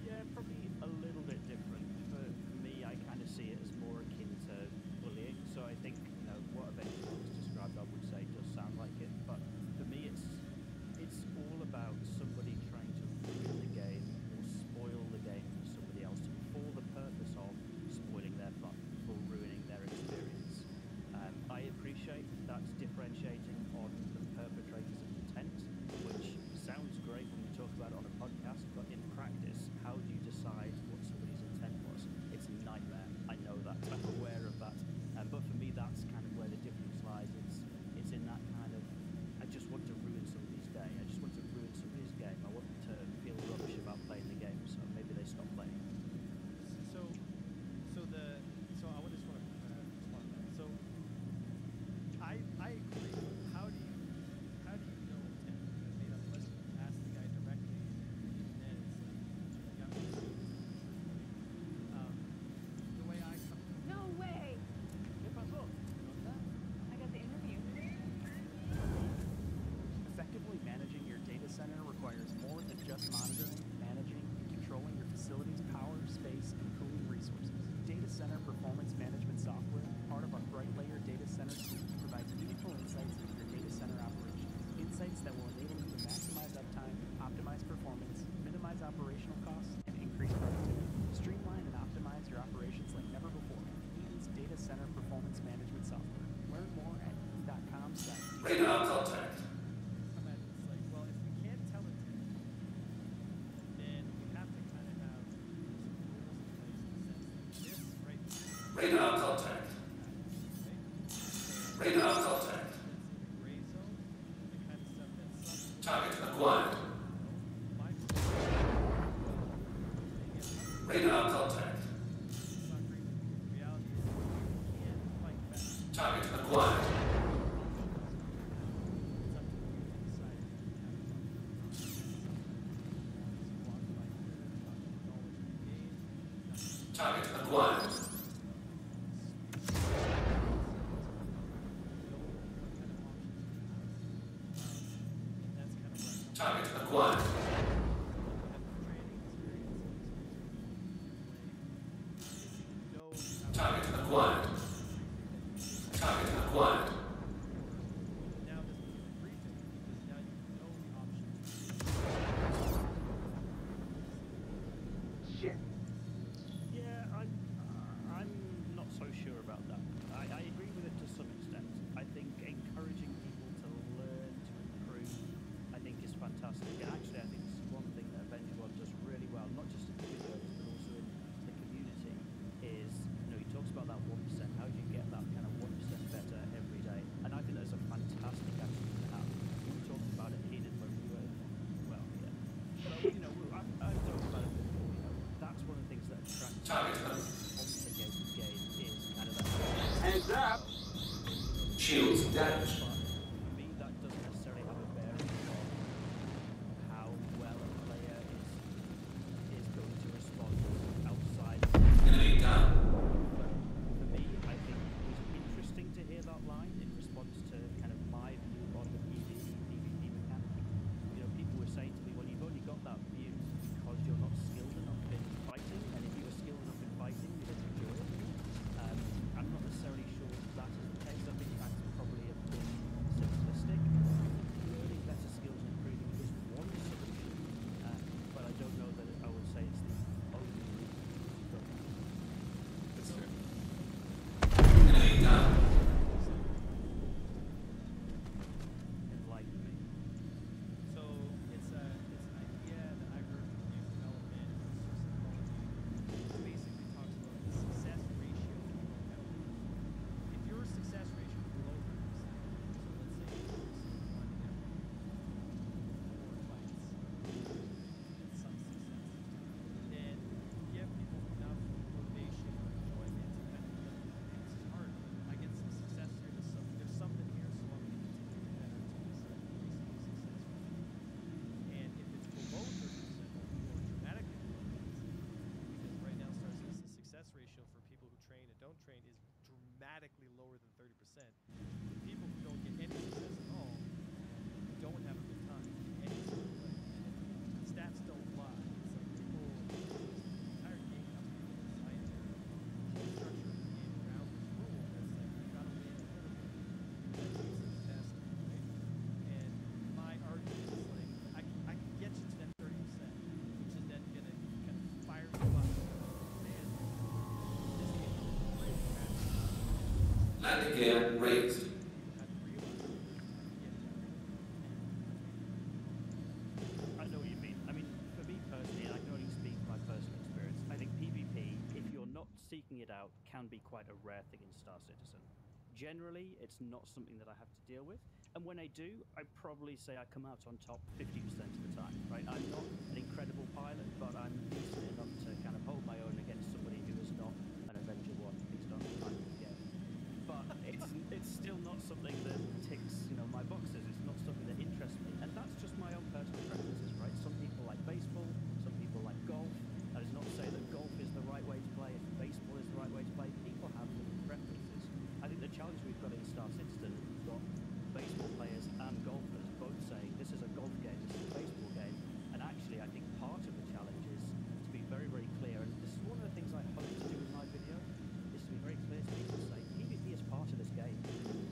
Yeah, probably a little bit different. For me, I kind of see it as more akin to bullying. So I think, you know, what eventually was described, I would say, does sound like it. But for me, it's all about somebody trying to ruin the game or spoil the game for somebody else for the purpose of spoiling their fun or ruining their experience. I appreciate that's differentiating on the perpetrator's intent, which sounds great when you talk about it on a podcast, but in practice, how do you decide what somebody's intent was? It's a nightmare. I know that. I'm aware of that. But for me, that's kind of where the difference lies. It's in that kind of, I just want to ruin somebody's day. I just want to ruin somebody's game. I want them to feel rubbish about playing the game, so maybe they stop playing. So I just want to respond to that. So I agree. How do you know intent? I mean, unless you ask the guy directly, then it's like, the way I come. No way. ¿Qué pasó? I got the interview. Effectively managing your data center requires more than just monitoring, managing, and controlling your facility's power, space, and cooling resources. Data Center Performance Management Software, part of our Bright Layer Data Center suite, provides meaningful insights into your data center operation. Insights that will enable you to maximize uptime, optimize performance, minimize operational costs, and increase productivity. Streamline and optimize your operations like never before. Eaton's Data Center Performance Management Software. Learn more at eaton.com/. Radar contact. It's like, well, if we can't tell intent, then we have to kind of have some rules in place in the sense that this right here. Radar contact. Radar contact. Gray zone, the kind of stuff that's Target acquired. Radar contact. It's not great. The reality is you can't fight back. Target acquired. It's up to you to decide if you have Target acquired. Target acquired. Target acquired. Target acquired. Now this is a briefing because now you know the options. Shit. Yeah, I'm not so sure about that. I agree with it to some extent. I think encouraging people to learn, to improve, I think is fantastic. And actually, I think it's one thing that Avenger One does really well, not just in the videos, but also in the community, is, you know, he talks about that 1%. How do you get that kind of 1% better every day? And I think that's a fantastic attitude to have. We were talking about it here when we were, well, yeah. But, you know, I've talked about it before, you know, that's one of the things that attracts people onto the game is kind of that. Hands up! Shields damaged. For me, that doesn't necessarily have a bearing on how well a player is going to respond outside. Enemy down. But for me, I think it was interesting to hear that line in response to kind of my view on the PvE, PvP mechanic. You know, people were saying to me, well, you've only got that view because you're not skilled enough in fighting, and if you were skilled enough in fighting, you didn't enjoy it. I'm not necessarily sure that is the case. I think that's probably a bit dramatically lower than 30%. The people who don't get any success at all don't have a good time in any sort of way. The stats don't lie. It's like people, the entire game comes from the design the whole structure of the game around this rule that's like you gotta win a little bit. That makes it the best, right? And my argument is like I can get you to that 30%, which is then gonna kind of fire you up. Man, this game is really fast. Landing gear raised. I know what you mean. I mean, for me personally, and I can only speak from my personal experience, I think PvP, if you're not seeking it out, can be quite a rare thing in Star Citizen. Generally, it's not something that I have to deal with. And when I do, I probably say I come out on top 50% of the time, right? I'm not an incredible pilot, but I'm decent enough to kind of hold my own against somebody who is not an Avenger 1. Please don't mind me again. But it's still not something that ticks, you know, my boxes. It's not something that interests me. And that's just my own personal preferences, right? Some people like baseball, some people like golf. That is not to say that golf is the right way to play and baseball is the right way to play. People have different preferences. I think the challenge we've got in Star Citizen, we've got baseball players and golfers both saying this is a golf game, this is a baseball game. And actually, I think part of the challenge is to be very, very clear. And this is one of the things I hope to do in my video, is to be very clear to people to say PvP is part of this game.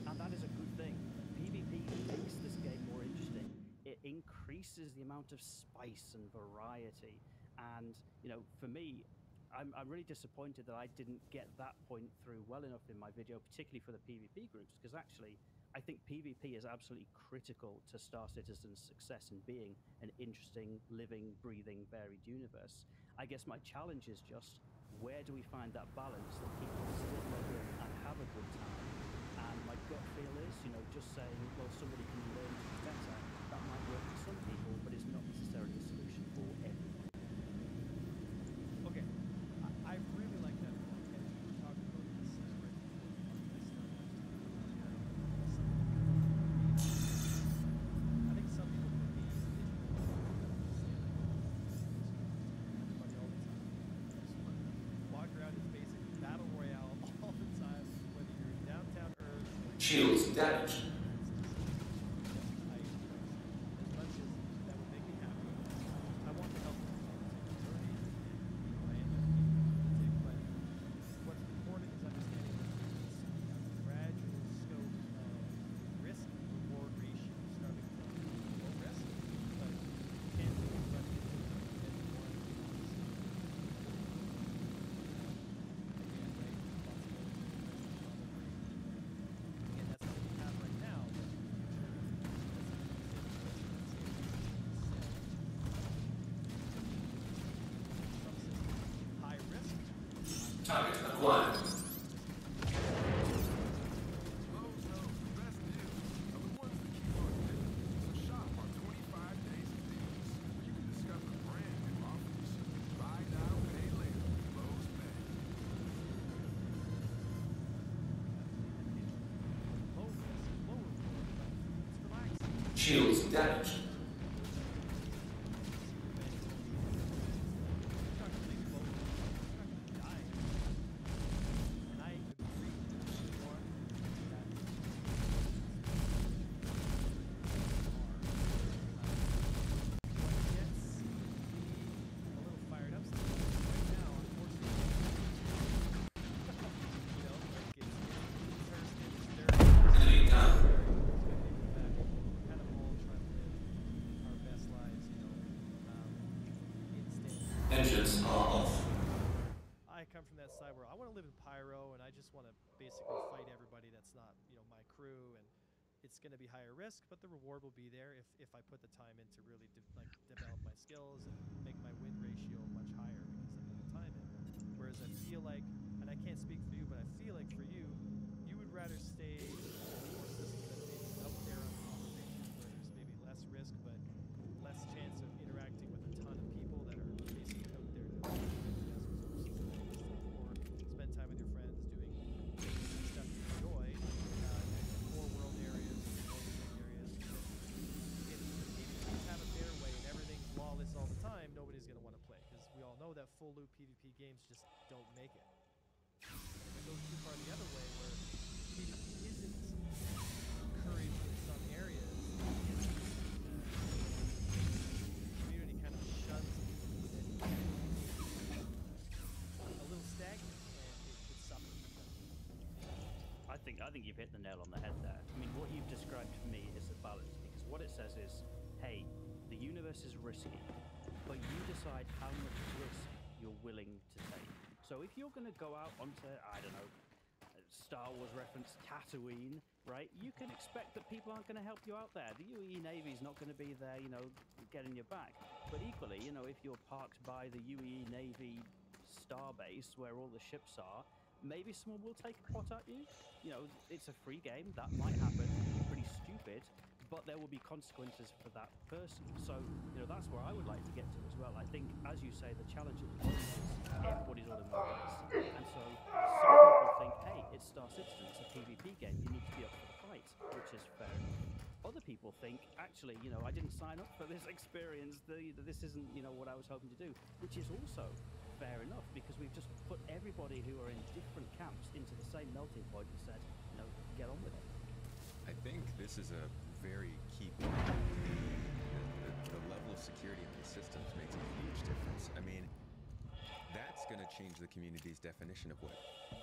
And that is a good thing. PvP makes this game more interesting. It increases the amount of spice and variety. And, you know, for me, I'm really disappointed that I didn't get that point through well enough in my video, particularly for the PvP groups, because actually, I think PvP is absolutely critical to Star Citizen's success in being an interesting, living, breathing, varied universe. I guess my challenge is just, where do we find that balance that people still log in and have a good time? And my gut feel is, you know, just saying, well, somebody can learn to be better, that might work for some people, but it's not necessarily a solution for everyone. Okay, I really like that point, and we were talking about this right before I think some people can be everybody all the time. Just walk around in basic battle royale all the time, whether you're in downtown Earth or Shields damaged. as much as that would make me happy, I want to help the journey and but what's important is understanding that there's a gradual scope of risk-reward ratio starting from low risk, but you can't really run into it everyone again, that's what we have right now, but in the future, high risk. Target acquired. Low risk, lower reward, but it's relaxing. Shields damaged. Enemy down. Engines are off. I come from that side where I want to live in Pyro, and I just want to basically fight everybody that's not, you know, my crew, and it's going to be higher risk, but the reward will be there if I put the time in to really develop my skills and make my win ratio much higher because I put the time in. Whereas I feel like, and I can't speak for you, but I feel like for you, you would rather stay in a more system that maybe out there on conversations where there's maybe less risk, but less chance of interacting with a ton of people that are basically out there to or spend time with your friends doing stuff you enjoy, core world areas, areas. If you have it their way and everything's flawless all the time, nobody's going to want to play because we all know that full loop PvP games just don't make it. If it goes too far the other way, where PvP isn't encouraged in some areas, the community kind of shuns people within it. A little stagnant, and it could suffer from that. I think you've hit the nail on the head there. I mean, what you've described for me is the balance, because what it says is, hey, the universe is risky, but you decide how much risk you're willing to take. So if you're going to go out onto, I don't know, Star Wars reference Tatooine, right? You can expect that people aren't going to help you out there. The UE Navy's not going to be there, you know, getting your back. But equally, you know, if you're parked by the UE Navy starbase where all the ships are, maybe someone will take a pot at you. You know, it's a free game. That might happen. Pretty stupid. But there will be consequences for that person. So, you know, that's where I would like to get to as well. I think, as you say, the challenge at the moment is everybody's all in one place. And so some people think, hey, it's Star Citizen, it's a PvP game, you need to be up for the fight, which is fair enough. Other people think, actually, you know, I didn't sign up for this experience, this isn't, you know, what I was hoping to do, which is also fair enough, because we've just put everybody who are in different camps into the same melting point and said, you know, get on with it. I think this is a very key point. The level of security in these systems makes a huge difference. I mean, that's going to change the community's definition of what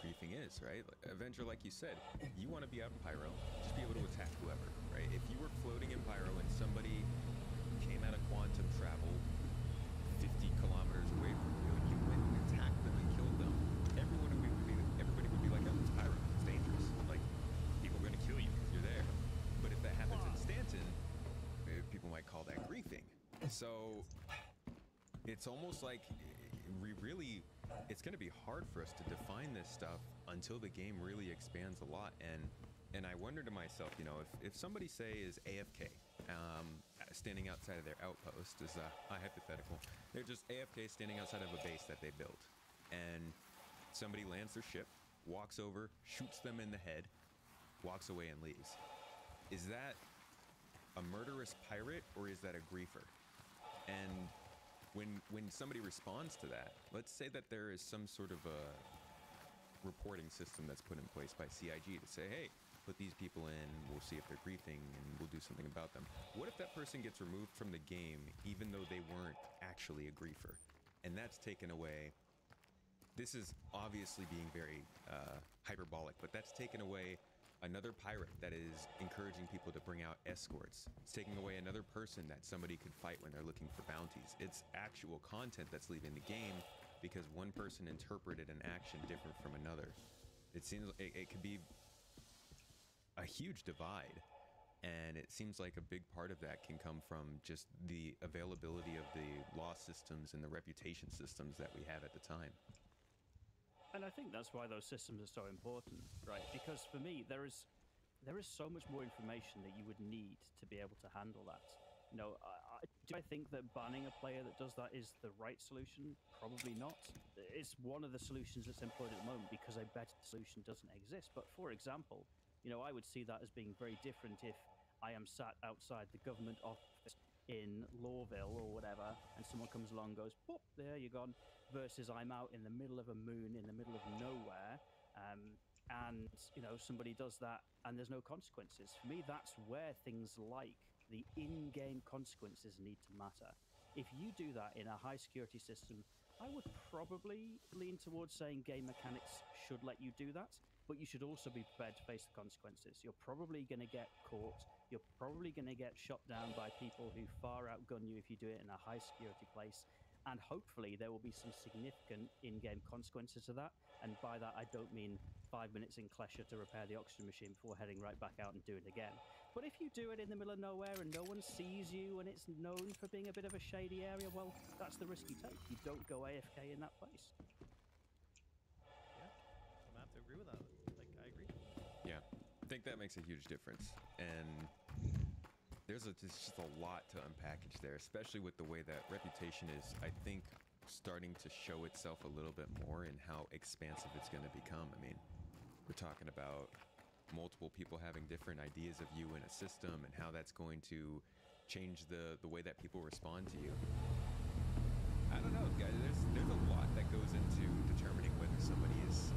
griefing is, right? Avenger, like you said, you want to be out in Pyro, just be able to attack whoever, right? If you were floating in Pyro and somebody came out of quantum travel 50 kilometers away from you and you went and attacked them and killed them, everybody would be like, oh, it's Pyro, it's dangerous. Like, people are going to kill you if you're there. But if that happens in Stanton, people might call that griefing. So it's almost like it's going to be hard for us to define this stuff until the game really expands a lot. And I wonder to myself, you know, if somebody, say, is AFK, standing outside of their outpost, is a hypothetical. They're just AFK standing outside of a base that they built, and somebody lands their ship, walks over, shoots them in the head, walks away and leaves. Is that a murderous pirate, or is that a griefer? And when somebody responds to that, let's say that there is some sort of a reporting system that's put in place by CIG to say, hey, put these people in, we'll see if they're griefing, and we'll do something about them. What if that person gets removed from the game even though they weren't actually a griefer? And that's taken away. This is obviously being very hyperbolic, but that's taken away another pirate that is encouraging people to bring out escorts. It's taking away another person that somebody could fight when they're looking for bounties. It's actual content that's leaving the game because one person interpreted an action different from another. It seems it could be a huge divide, and it seems like a big part of that can come from just the availability of the law systems and the reputation systems that we have at the time. And I think that's why those systems are so important, right? Because for me, there is so much more information that you would need to be able to handle that. You know, do I think that banning a player that does that is the right solution? Probably not. It's one of the solutions that's employed at the moment because a better solution doesn't exist. But for example, you know, I would see that as being very different if I am sat outside the government office in Lawville or whatever, and someone comes along and goes, pop, there you're gone, versus I'm out in the middle of a moon, in the middle of nowhere, and, you know, somebody does that and there's no consequences. For me, that's where things like the in-game consequences need to matter. If you do that in a high-security system, I would probably lean towards saying game mechanics should let you do that, but you should also be prepared to face the consequences. You're probably going to get caught. You're probably going to get shot down by people who far outgun you if you do it in a high-security place. And hopefully there will be some significant in-game consequences to that. And by that, I don't mean 5 minutes in Klesher to repair the oxygen machine before heading right back out and doing it again. But if you do it in the middle of nowhere and no one sees you and it's known for being a bit of a shady area, well, that's the risk you take. You don't go AFK in that place. Yeah, I'm gonna have to agree with that. Like, I agree. Yeah, I think that makes a huge difference. And there's just a lot to unpackage there, especially with the way that reputation is, I think, starting to show itself a little bit more in how expansive it's going to become. I mean, we're talking about multiple people having different ideas of you in a system and how that's going to change the way that people respond to you. I don't know, guys. There's a lot that goes into determining whether somebody is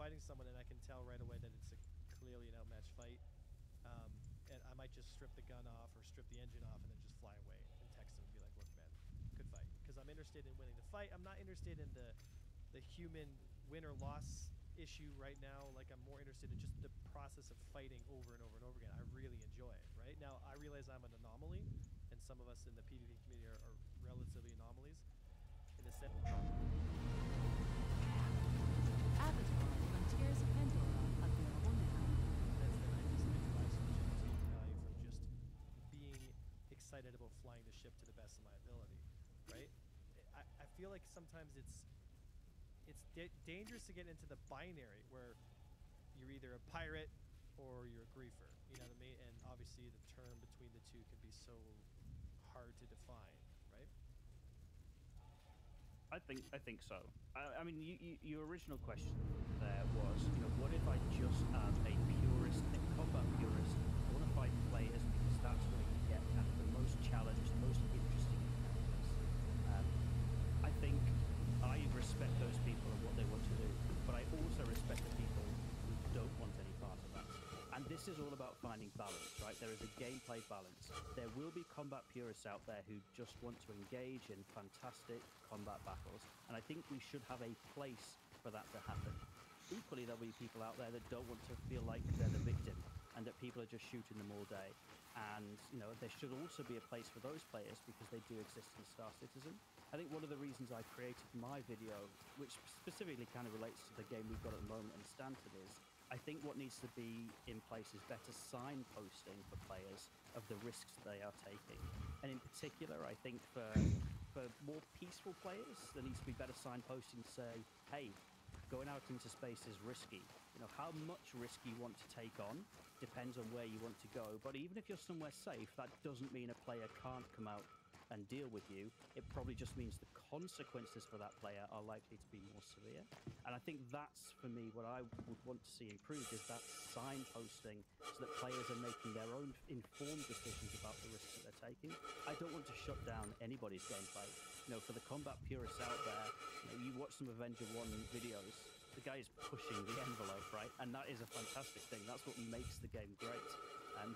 fighting someone and I can tell right away that it's clearly an outmatched fight, and I might just strip the gun off or strip the engine off and then just fly away and text him and be like, look, man, good fight. Because I'm interested in winning the fight. I'm not interested in the human win or loss issue right now. Like, I'm more interested in just the process of fighting over and over and over again. I really enjoy it, right? Now, I realize I'm an anomaly, and some of us in the PvP community are relatively anomalies in the sense. Avatar, Frontiers of Pandora, available now. That's that I just derive so much entertainment value from just being excited about flying the ship to the best of my ability, right? I feel like sometimes it's dangerous to get into the binary where you're either a pirate or you're a griefer, you know what I mean? And obviously the term between the two can be so hard to define, right? I think so. I mean, your original question there was, you know, what if I just am a purist, a combat purist? I want to fight players because that's where you get kind of the most challenge, the most interesting encounters. I think I respect those people and what they want to do, but I also respect the people who don't want any part of that. And this is all about finding balance, right? There is a gameplay balance. There will be combat purists out there who just want to engage in fantastic combat battles, and I think we should have a place for that to happen. Equally, there'll be people out there that don't want to feel like they're the victim and that people are just shooting them all day. And, you know, there should also be a place for those players because they do exist in Star Citizen. I think one of the reasons I created my video, which specifically kind of relates to the game we've got at the moment in Stanton, is I think what needs to be in place is better signposting for players of the risks they are taking. And in particular, I think for more peaceful players, there needs to be better signposting to say, hey, going out into space is risky. You know, how much risk you want to take on depends on where you want to go. But even if you're somewhere safe, that doesn't mean a player can't come out and deal with you. It probably just means the consequences for that player are likely to be more severe. And I think that's, for me, what I would want to see improved, is that signposting so that players are making their own informed decisions about the risks that they're taking. I don't want to shut down anybody's gameplay. You know, for the combat purists out there, you know, you watch some Avenger 1 videos, the guy is pushing the envelope, right? And that is a fantastic thing. That's what makes the game great.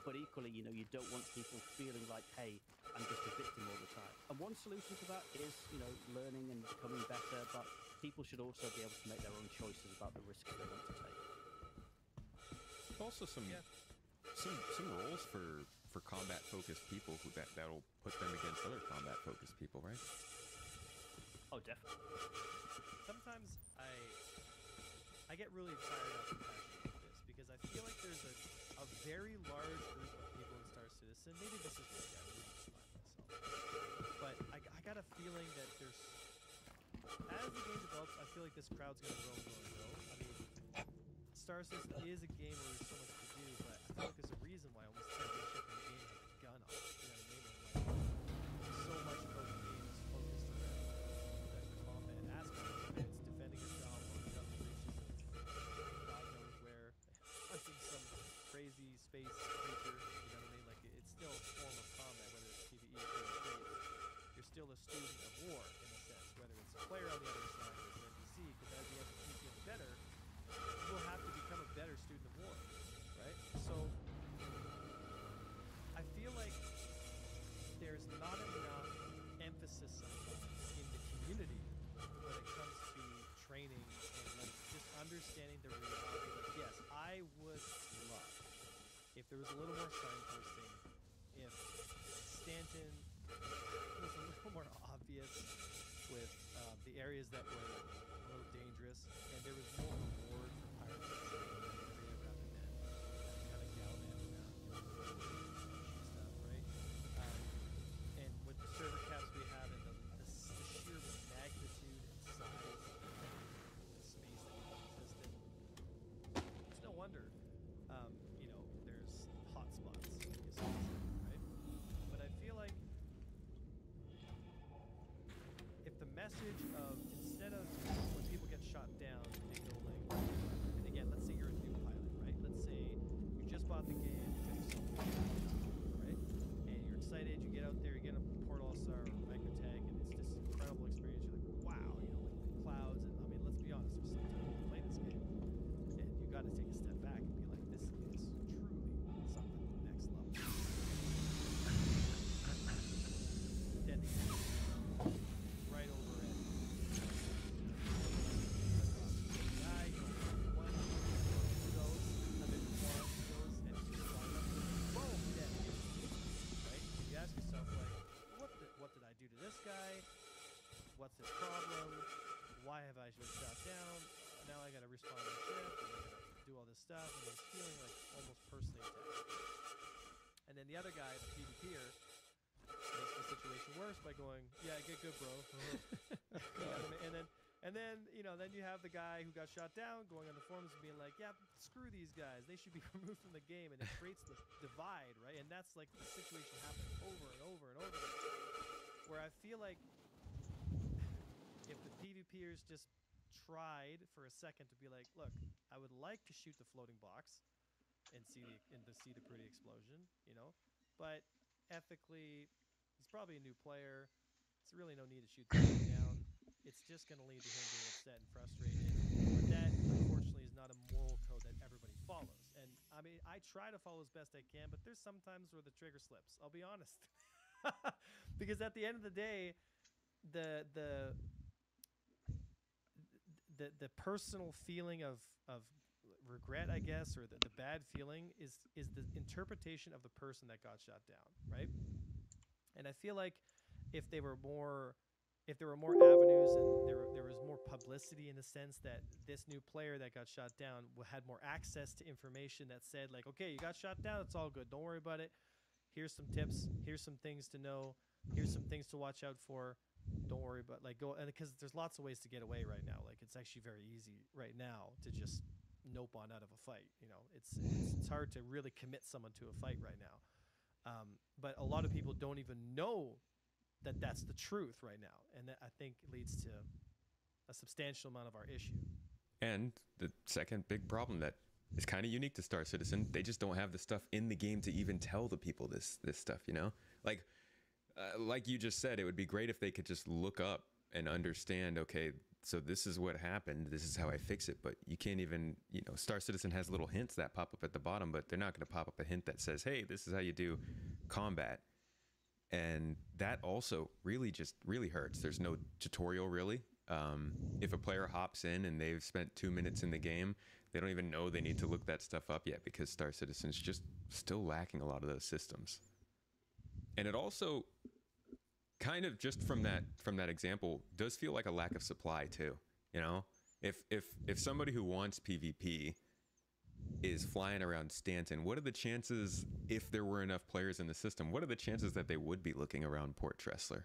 But equally, you know, you don't want people feeling like, hey, I'm just a victim all the time. And one solution to that is, you know, learning and becoming better, but people should also be able to make their own choices about the risks they want to take. Also some roles for combat-focused people that'll put them against other combat-focused people, right? Oh, definitely. Sometimes I get really fired up and passionate about this because I feel like there's a very large group of people in Star Citizen. Maybe this is me, I wouldn't define myself. But I got a feeling that there's, as the game develops, I feel like this crowd's going to grow and grow and grow. I mean, Star Citizen is a game where there's so much to do, but I feel like there's a reason why almost every ship in the game has a gun on it. You know what I mean? And like, so much about the game is focused around the combat aspect of it. It's defending yourself, looking up the reaches of God knows where, hunting some crazy space creature. You know what I mean? Like, it's still a form of combat, whether it's PvE or PvP. You're still a student of war in a sense, whether it's a player on the other side or it's an NPC, because as the NPC gets better, you will have to become a better student of war, right? So I feel like there's not enough emphasis sometimes in the community when it comes to training and like just understanding the reality. Like, yes, I would love if there was a little more signposting, if Stanton was a little more obvious with the areas that were a little dangerous, and there was more reward for pirates in that area rather than kind of gallivanting around stuff, right? And with the server caps we have and the sheer magnitude and size of the space that we exist in, it's no wonder, you know, there's hot spots, right? But I feel like if the message of, instead of when people get shot down, they go like, and again, let's say you're a new pilot, right? Let's say you just bought the game, right? And you're excited, you get out there, you get a Port All-Star or Microtech, and it's this incredible experience. You're like, wow, you know, like the clouds, and I mean, let's be honest, there's some time to play this game. why have I been shot down? Now I gotta respond to the ship, and I gotta do all this stuff, and he's feeling like almost personally attacked. And then the other guy, the PvPer, makes the situation worse by going, "Yeah, get good, bro." and then you know, then you have the guy who got shot down going on the forums and being like, "Yeah, screw these guys. They should be removed from the game," and it creates this divide, right? And that's like the situation happening over and over and over again, where I feel like if the PvPers just tried for a second to be like, "Look, I would like to shoot the floating box and see the pretty explosion, you know, but ethically, he's probably a new player. There's really no need to shoot the thing down. It's just going to lead to him being upset and frustrated. But that, unfortunately, is not a moral code that everybody follows. And I mean, I try to follow as best I can, but there's sometimes where the trigger slips. I'll be honest, because at the end of the day, the personal feeling of regret, I guess, or the bad feeling is the interpretation of the person that got shot down, right? And I feel like if there were more avenues and there was more publicity in the sense that this new player that got shot down had more access to information that said like, okay, you got shot down, it's all good, don't worry about it. Here's some tips, here's some things to know, here's some things to watch out for. Don't worry about go, and because there's lots of ways to get away right now. Like it's actually very easy right now to just nope on out of a fight. You know, it's hard to really commit someone to a fight right now. But a lot of people don't even know that that's the truth right now, and that I think leads to a substantial amount of our issue. And the second big problem that is kind of unique to Star Citizen, they just don't have the stuff in the game to even tell the people this stuff. You know, like you just said, it would be great if they could just look up and understand, okay, so this is what happened, this is how I fix it. But you can't even, you know, Star Citizen has little hints that pop up at the bottom, but they're not going to pop up a hint that says, hey, this is how you do combat. And that also really hurts. There's no tutorial really. If a player hops in and they've spent 2 minutes in the game, they don't even know they need to look that stuff up yet, because Star Citizen's just still lacking a lot of those systems. And it also kind of, just from that example, does feel like a lack of supply too. You know, if somebody who wants PvP is flying around Stanton, what are the chances, if there were enough players in the system, what are the chances that they would be looking around Port Tressler?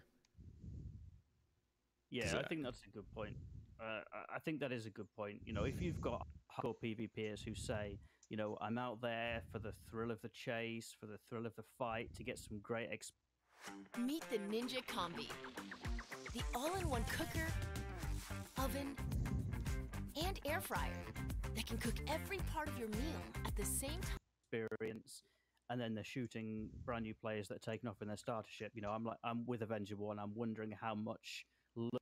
Yeah, I think that's a good point. I think that is a good point. You know, if you've got hardcore PvPers who say, you know, I'm out there for the thrill of the chase, for the thrill of the fight, to get some great Meet the Ninja Combi. The all-in-one cooker, oven, and air fryer that can cook every part of your meal at the same time. Experience, and then they're shooting brand new players that are taking off in their starter ship. You know, I'm with Avenger 1. I'm wondering how much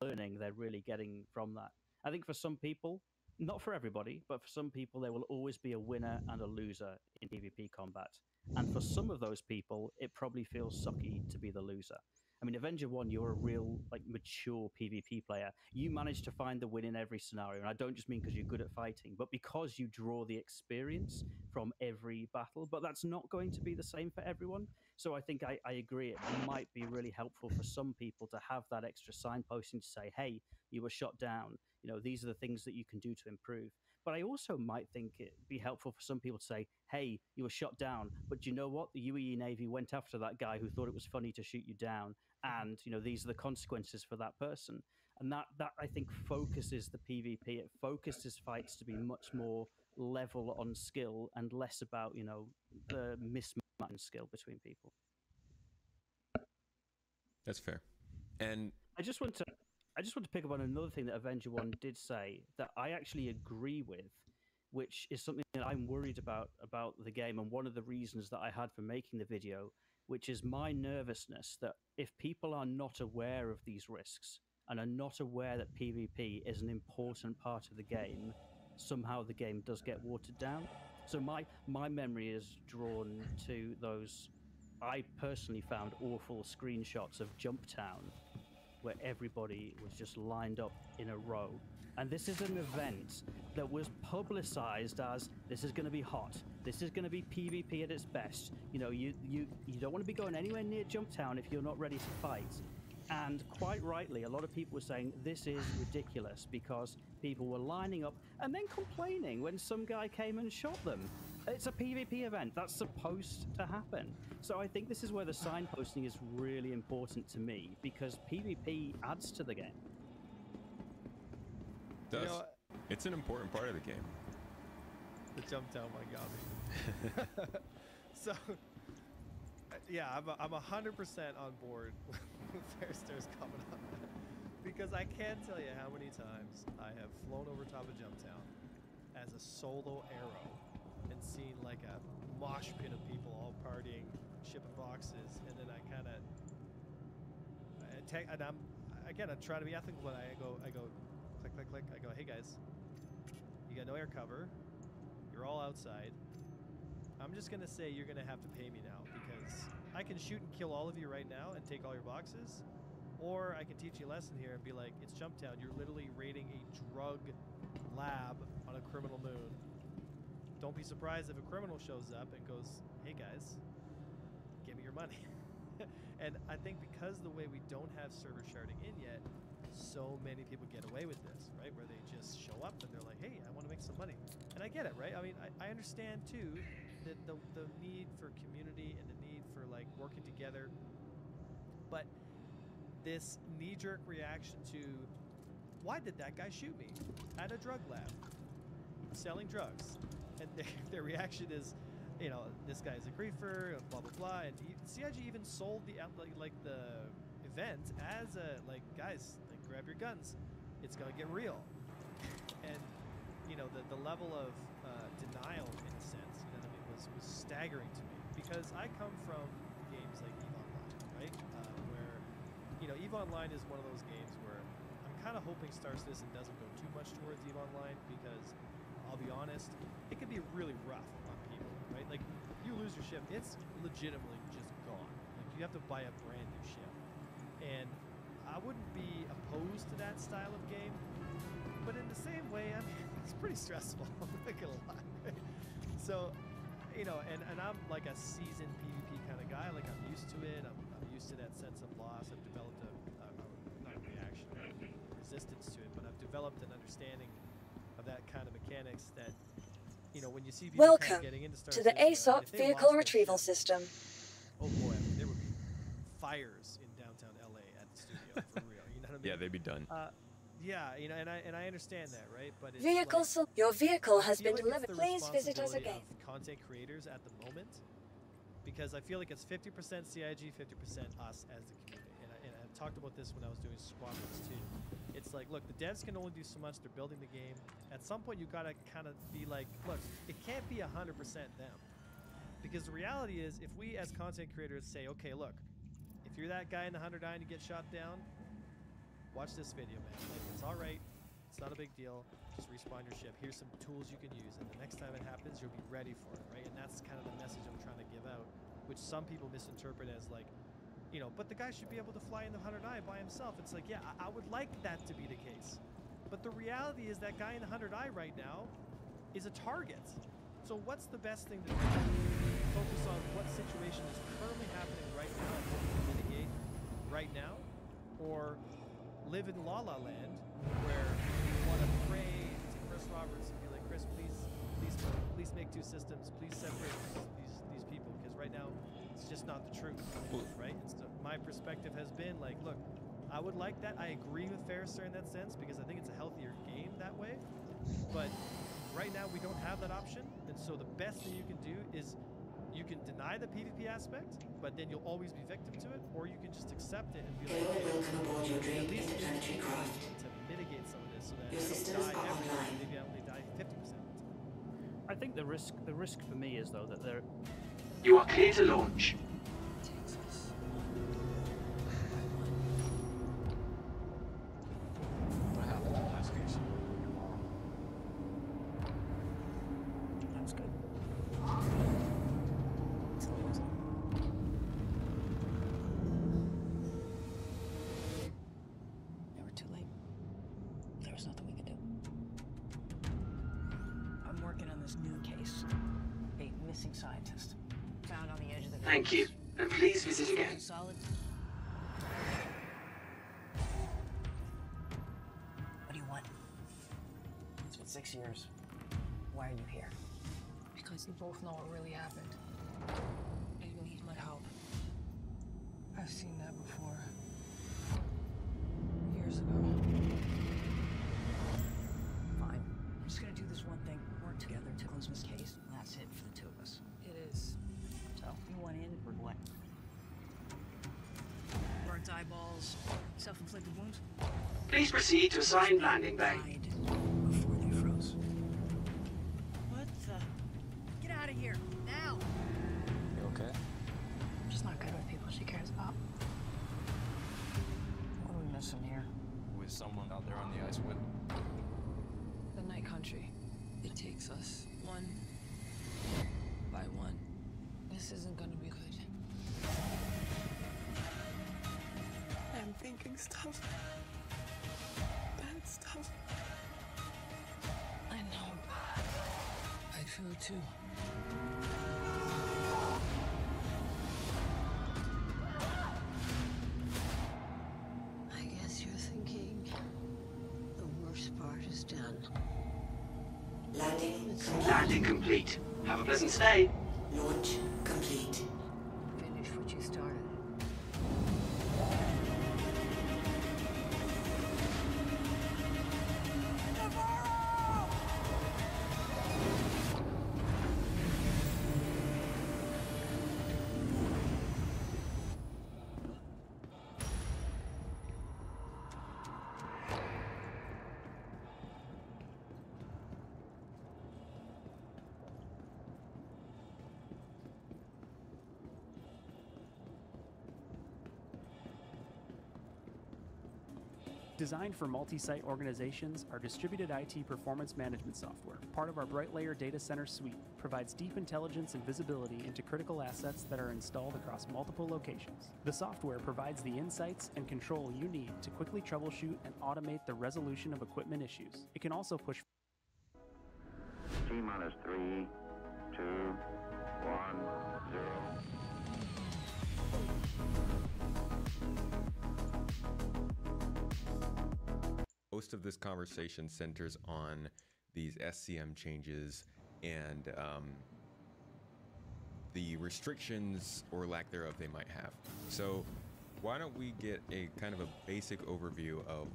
learning they're really getting from that. I think for some people, not for everybody, but for some people, there will always be a winner and a loser in PvP combat. And for some of those people, it probably feels sucky to be the loser. I mean, Avenger 1, you're a real, like, mature PvP player. You manage to find the win in every scenario. And I don't just mean because you're good at fighting, but because you draw the experience from every battle. But that's not going to be the same for everyone. So I think I agree. It might be really helpful for some people to have that extra signposting to say, hey, you were shot down. You know, these are the things that you can do to improve. But I also might think it'd be helpful for some people to say, hey, you were shot down, but you know what? The UAE Navy went after that guy who thought it was funny to shoot you down. And, you know, these are the consequences for that person. And that I think, focuses the PvP. It focuses fights to be much more level on skill and less about, you know, the mismatch in skill between people. That's fair. And I just want to pick up on another thing that Avenger 1 did say that I actually agree with, which is something that I'm worried about the game, and one of the reasons that I had for making the video, which is my nervousness that if people are not aware of these risks and are not aware that PvP is an important part of the game, somehow the game does get watered down. So my memory is drawn to those, I personally found awful screenshots of Jumptown, where everybody was just lined up in a row. And this is an event that was publicized as, this is going to be hot, this is going to be PvP at its best. You know, you don't want to be going anywhere near Jumptown if you're not ready to fight. And quite rightly, a lot of people were saying this is ridiculous because people were lining up and then complaining when some guy came and shot them. It's a PvP event. That's supposed to happen. So I think this is where the signposting is really important to me because PvP adds to the game. It's an important part of the game. The jump down one got me. So, yeah, I'm 100% on board with Fairstairs coming up because I can't tell you how many times I have flown over top of Jumptown as a solo arrow and seen like a mosh pit of people all partying, shipping boxes, and then I kind of and I'm trying to be ethical, but I go click click click. I go, hey guys, you got no air cover. You're all outside. I'm just gonna say you're gonna have to pay me now because I can shoot and kill all of you right now and take all your boxes, or I can teach you a lesson here and be like, it's Jumptown. You're literally raiding a drug lab on a criminal moon. Don't be surprised if a criminal shows up and goes, hey guys, give me your money. And I think because the way we don't have server sharding in yet, so many people get away with this, right? Where they just show up and they're like, hey, I want to make some money. And I get it, right? I mean, I understand too that the need for community and the need for like working together. But this knee-jerk reaction to, why did that guy shoot me at a drug lab selling drugs? And their reaction is, you know, this guy's a griefer, blah blah blah. And CIG even sold the like the event as a like, guys, like grab your guns, it's gonna get real. And you know, the level of denial in a sense, you know what I mean, was staggering to me because I come from games like EVE Online, right? Where you know, EVE Online is one of those games where I'm kind of hoping Star Citizen doesn't go too much towards EVE Online because I'll be honest, it can be really rough on people, right? Like, you lose your ship, it's legitimately just gone. Like, you have to buy a brand new ship. And I wouldn't be opposed to that style of game, but in the same way, I mean, it's pretty stressful, I'm not gonna lie, right? So, you know, and I'm like a seasoned PvP kind of guy, like I'm used to it, I'm used to that sense of loss. I've developed not a reaction, resistance to it, but I've developed an understanding of that kind of mechanics that, you know, when you see people Welcome kind of getting into Star to the Citizen, ASOP vehicle retrieval system. Oh boy, I mean, there would be fires in downtown LA at the studio for real. You know what I mean? Yeah, they'd be done. Yeah, you know, and I understand that, right? But it's Your vehicle has been like delivered. Please visit us again. of content creators at the moment, because I feel like it's 50% CIG, 50% us as the community. And I talked about this when I was doing Squadrons too. It's like, look, the devs can only do so much. They're building the game. At some point, you gotta kind of be like, look, it can't be 100% them, because the reality is, if we as content creators say, okay, look, if you're that guy in the 109 to get shot down, watch this video, man. Like, it's all right. It's not a big deal. Just respawn your ship. Here's some tools you can use, and the next time it happens, you'll be ready for it, right? And that's kind of the message I'm trying to give out, which some people misinterpret as like, you know, but the guy should be able to fly in the 109 by himself. It's like, yeah, I would like that to be the case. But the reality is that guy in the 100i right now is a target. So what's the best thing to do? Focus on what situation is currently happening right now and what we can mitigate right now? Or live in La La Land where you want to pray to Chris Roberts and be like, Chris, please make two systems. Please separate these people, because right now it's just not the truth, right? My perspective has been like, look, I would like that. I agree with Fairster in that sense because I think it's a healthier game that way. But right now we don't have that option, and so the best thing you can do is you can deny the PvP aspect, but then you'll always be victim to it, or you can just accept it and be like, okay, at least to mitigate some of this so that I don't die everywhere. Maybe I only die 50% of the time. I think the risk for me is though that there. You are clear to launch. That's good. They were too late. There was nothing we could do. I'm working on this new case. A missing scientist. Found on the edge of the village. Thank you, and please visit again. Solid. What? It's been 6 years. Why are you here? Because you both know what really happened. And you need my help. I've seen that before. Years ago. Fine. I'm just gonna do this one thing. Work together to close this case. And that's it for the two of us. It is. So, you went in for what? Burnt eyeballs, self-inflicted wounds? Please proceed to assigned landing bay. Before they froze. What the? Get out of here, now! You okay? I'm just not good with people she cares about. What are we missing here? With someone out there on the ice with. The night country. It takes us one by one. This isn't gonna be good. I'm thinking stuff. Bad stuff. I know. I feel it too. I guess you're thinking the worst part is done. Landing complete. Have a pleasant stay. Launch complete. Finish what you started. Designed for multi-site organizations, our distributed IT performance management software, part of our Bright Layer data center suite, provides deep intelligence and visibility into critical assets that are installed across multiple locations. The software provides the insights and control you need to quickly troubleshoot and automate the resolution of equipment issues. It can also push T-minus 3, 2, 1, 0. Most of this conversation centers on these SCM changes and the restrictions or lack thereof they might have. So why don't we get a kind of a basic overview of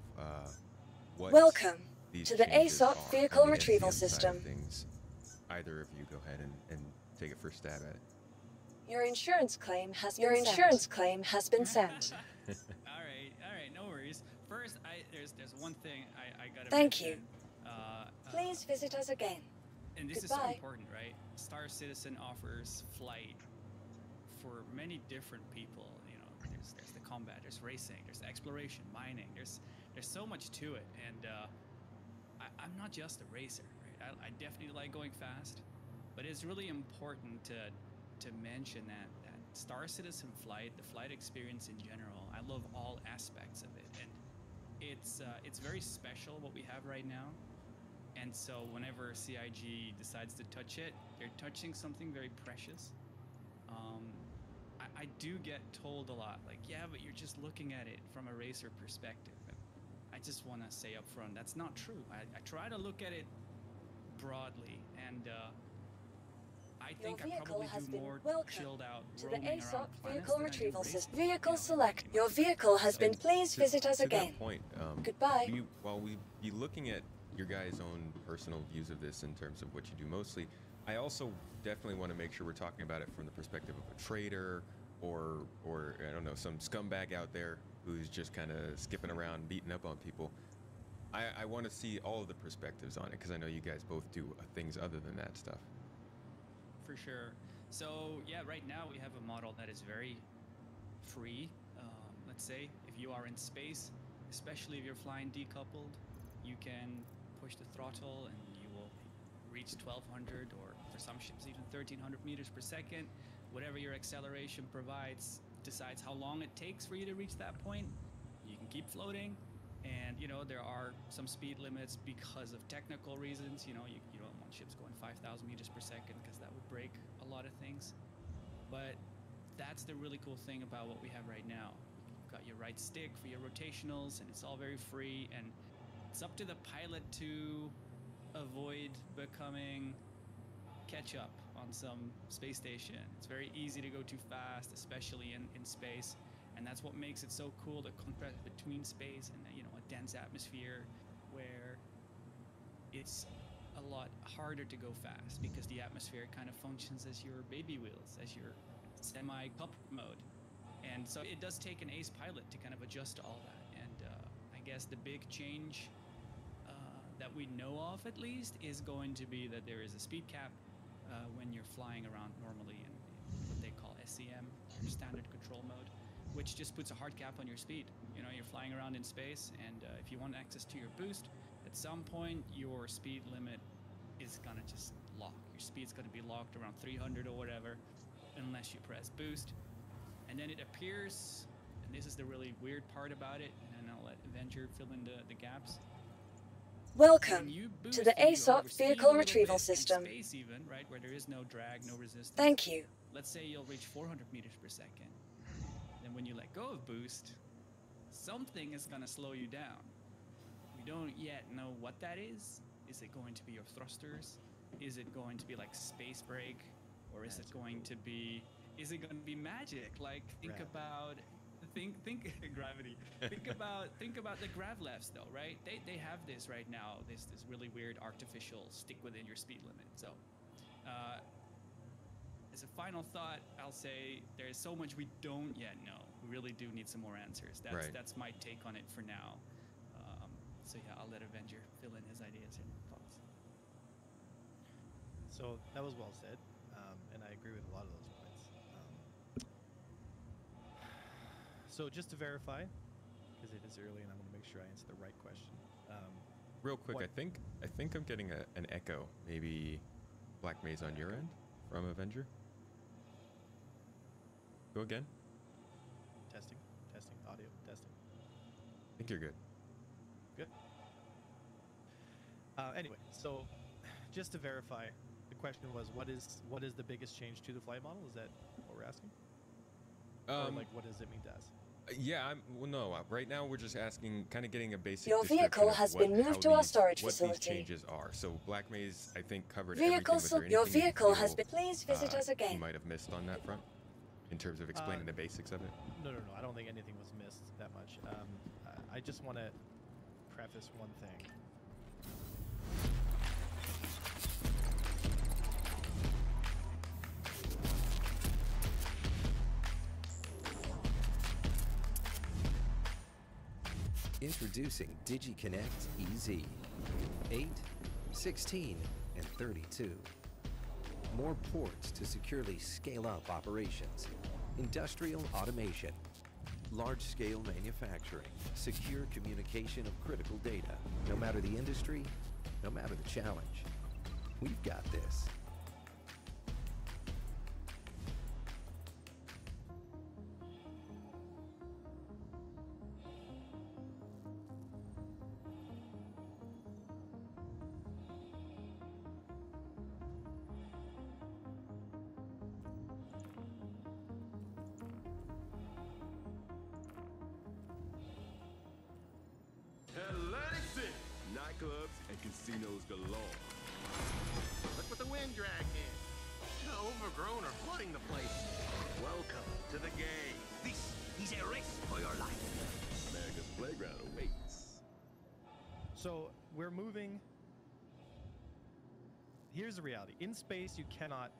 what Welcome these to the changes ASOC are vehicle on the retrieval SCM side of system. things. Either of you go ahead and take a first stab at it. Your insurance claim has been sent. All right, no worries. First, there's one thing I gotta Thank mention. you. Please visit us again. And this is so Goodbye. important, right? Star Citizen offers flight for many different people. You know, there's the combat, there's racing, there's exploration, mining. There's so much to it, and I'm not just a racer, right? I definitely like going fast, but it's really important to mention that Star Citizen flight, the flight experience in general, I love all aspects of it, and it's very special what we have right now. And so whenever CIG decides to touch it, they're touching something very precious. I do get told a lot, like, yeah, but you're just looking at it from a racer perspective. And I just want to say up front, that's not true. I try to look at it broadly, and I think I probably do more chilled out To the roaming around ASOC planets vehicle than I do retrieval racing. system. Vehicle select. Your vehicle has been. Please visit us To again. that point, Goodbye. While we be looking at your guys' own personal views of this in terms of what you do mostly, I also definitely want to make sure we're talking about it from the perspective of a trader or I don't know, some scumbag out there who's just kind of skipping around beating up on people. I want to see all of the perspectives on it because I know you guys both do things other than that stuff. For sure. So yeah, right now we have a model that is very free. Let's say if you are in space, especially if you're flying decoupled, you can push the throttle and you will reach 1200 or for some ships even 1300 meters per second. Whatever your acceleration provides decides how long it takes for you to reach that point. You can keep floating, and you know there are some speed limits because of technical reasons. You know, you don't want ships going 5000 meters per second because that would break a lot of things. But that's the really cool thing about what we have right now. You've got your right stick for your rotationals, and it's all very free. And it's up to the pilot to avoid becoming catch up on some space station. It's very easy to go too fast, especially in space, and that's what makes it so cool, the contrast between space and, you know, a dense atmosphere where it's a lot harder to go fast because the atmosphere kind of functions as your baby wheels, as your semi-cup mode. And so it does take an ace pilot to kind of adjust to all that. And I guess the big change that we know of, at least, is going to be that there is a speed cap when you're flying around normally in what they call SCM, or standard control mode, which just puts a hard cap on your speed. You know, you're flying around in space, and if you want access to your boost, at some point your speed limit is gonna just lock. Your speed's gonna be locked around 300 or whatever, unless you press boost. And then it appears, and this is the really weird part about it, and I'll let Avenger fill in the gaps. Welcome to the ASOP vehicle retrieval system. Space even, right, where there is no drag, no resistance. Thank you. Let's say you'll reach 400 meters per second. Then when you let go of boost, something is gonna slow you down. We don't yet know what that is. Is it going to be your thrusters? Is it going to be like space brake? Or is it going to be, is it going to be magic? Like, think about gravity. Think about the grav lefts though, right? They have this right now, this really weird artificial stick within your speed limit. So as a final thought, I'll say there is so much we don't yet know. We really do need some more answers. That's my take on it for now. So yeah, I'll let Avenger fill in his ideas and thoughts. So that was well said, and I agree with a lot of those points. So just to verify, because it is early and I want to make sure I answer the right question. Real quick, I think I'm getting an echo. Maybe Black Maze on your end from Avenger. Go again. Testing, audio, testing. I think you're good. Good. Anyway, so just to verify, the question was, what is the biggest change to the flight model? Is that what we're asking? Or like, what does it mean to us? Yeah, right now we're just asking, kind of getting a basic. Your vehicle has been moved to our storage facility. What these changes are. So Black Maze, I think, covered Vehicles, everything. your vehicle has been. Please visit us again. You might have missed on that front, in terms of explaining the basics of it. No. I don't think anything was missed that much. I just want to preface one thing. Introducing DigiConnect EZ. 8, 16, and 32. More ports to securely scale up operations. Industrial automation. Large-scale manufacturing. Secure communication of critical data. No matter the industry, no matter the challenge. We've got this. Nightclubs and casinos galore. Look what the wind dragged in. The overgrown are flooding the place. Welcome to the game. This is a race for your life. America's playground awaits. So we're moving. Here's the reality. In space, you cannot.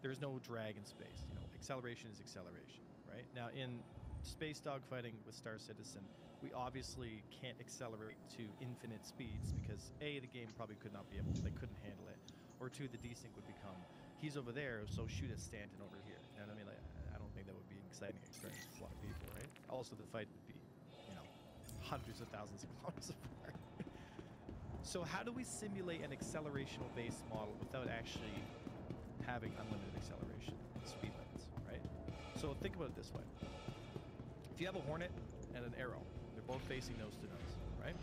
There's no drag in space. You know, acceleration is acceleration, right? Now, in space dogfighting with Star Citizen, we obviously can't accelerate to infinite speeds because A, the game probably could not be able to, they couldn't handle it, or 2, the desync would become, he's over there, so shoot at Stanton over here. You know what I mean? Like, I don't think that would be an exciting experience for a lot of people, right? Also, the fight would be, you know, hundreds of thousands of kilometers apart. So how do we simulate an accelerational-based model without actually having unlimited acceleration speed limits, right? So think about it this way. If you have a Hornet and an Arrow, they're both facing nose to nose, right?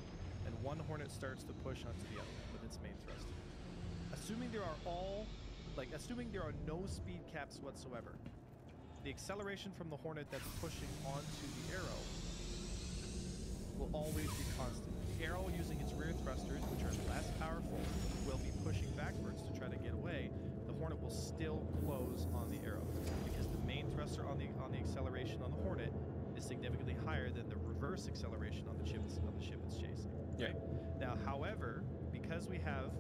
And one Hornet starts to push onto the other with its main thrust. Assuming there are no speed caps whatsoever, the acceleration from the Hornet that's pushing onto the Arrow will always be constant. arrow using its rear thrusters, which are less powerful, will be pushing backwards to try to get away, the Hornet will still close on the arrow because the main thruster on the acceleration on the Hornet is significantly higher than the reverse acceleration on the ship it's chasing. Yeah. Now, however, because we have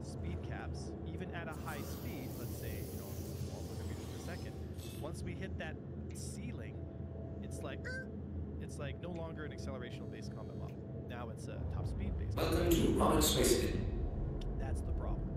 speed caps, even at a high speed, let's say, you know, 100 meters per second, once we hit that ceiling, it's like no longer an accelerational-based combat model. Now it's a top speed-based. Welcome to Rocket Space. That's the problem.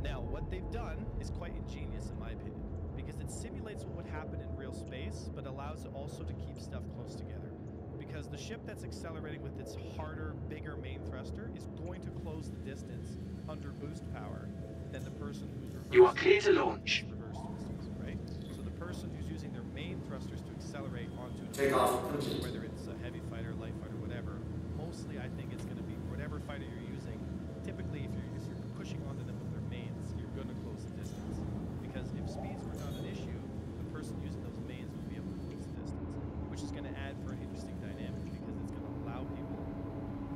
Now, what they've done is quite ingenious, in my opinion, because it simulates what would happen in real space, but allows it also to keep stuff close together. Because the ship that's accelerating with its harder, bigger main thruster is going to close the distance under boost power than the person who's reversing. You are clear to launch. Reverse thrusters, right? So the person who's using their main thrusters to accelerate onto Take off. whether it's a heavy fighter, light fighter, whatever. Mostly, I think it's going to be whatever fighter you're using. Typically, if you're pushing onto them with their mains, you're going to close the distance. Because if speeds were not an issue, the person using those mains would be able to close the distance, which is going to add for an interesting dynamic because it's going to allow people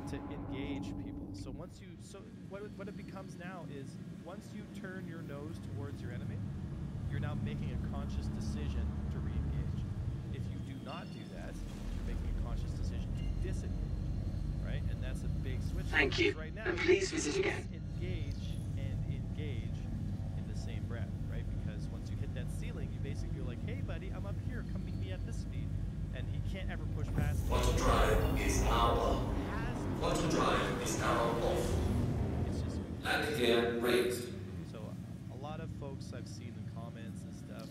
to engage people. So what it becomes now is once you turn your nose towards your enemy, you're now making a conscious decision to re-engage. If you do not do that, you're making a conscious decision to disengage, right? And that's a big switch. Thank you. Right now, And please visit again. Engage and engage in the same breath, right? Because once you hit that ceiling, you basically are like, hey, buddy, I'm up here. Come meet me at this speed. And he can't ever push past it. Quantum drive is now on. Quantum drive is now off. It's just Landing gear raised. so a lot of folks I've seen in comments and stuff,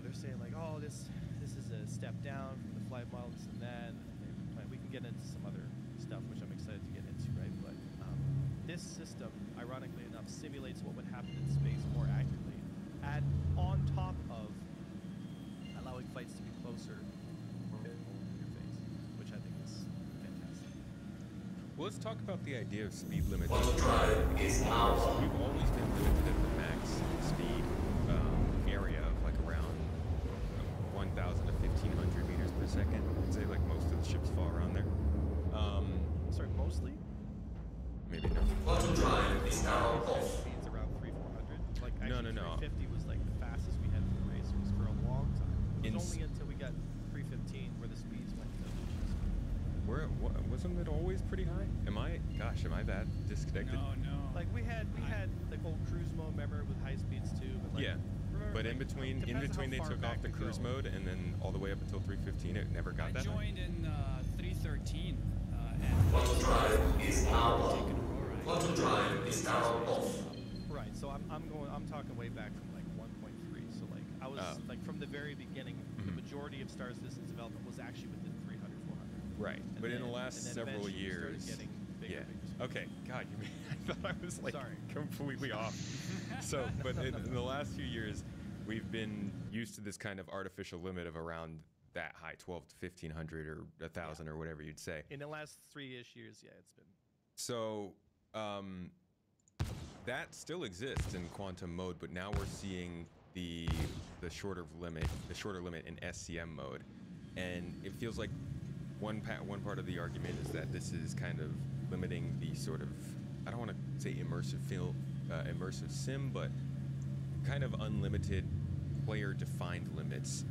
they're saying like, oh, this is a step down from the flight model, this and that. And we can get into some other stuff, which I'm excited to get into, right? But this system, ironically enough, simulates what would happen in space more accurately, on top of allowing fights to be closer in your face, which I think is fantastic. Well, let's talk about the idea of speed limits. Drive is now on. We've always been limited at the max speed area of like around 1,000 to 1,500 meters per second. I'd say like most of the ships fall around there. Sorry, mostly? Maybe no. Quantum drive is now off. Speeds around 300-400. Like No. actually 350 was like the fastest we had for the racers for a long time. It was only until we got 315 where the speeds went to wasn't it always pretty high? Am I bad? Disconnected? No. Like we had like old cruise mode, remember, with high speeds too. But like, Yeah. But in between they took off the cruise mode, and then all the way up until 315, it never got that high. I joined in 313. Quantum drive is now on. Quantum drive is now off. Right. So I'm talking way back from like 1.3. So like I was like from the very beginning, the majority of Star Citizen's development was actually within 300, 400. Right. But in the last several years, bigger. Okay. God, I thought I was like completely off. So, but in the last few years, we've been used to this kind of artificial limit of around that high, 12 to 1,500 or 1,000 or whatever you'd say. In the last 3-ish years, yeah, it's been. So, that still exists in quantum mode, but now we're seeing the shorter limit in SCM mode, and it feels like one part of the argument is that this is kind of limiting the sort of, I don't want to say immersive sim, but kind of unlimited player-defined limits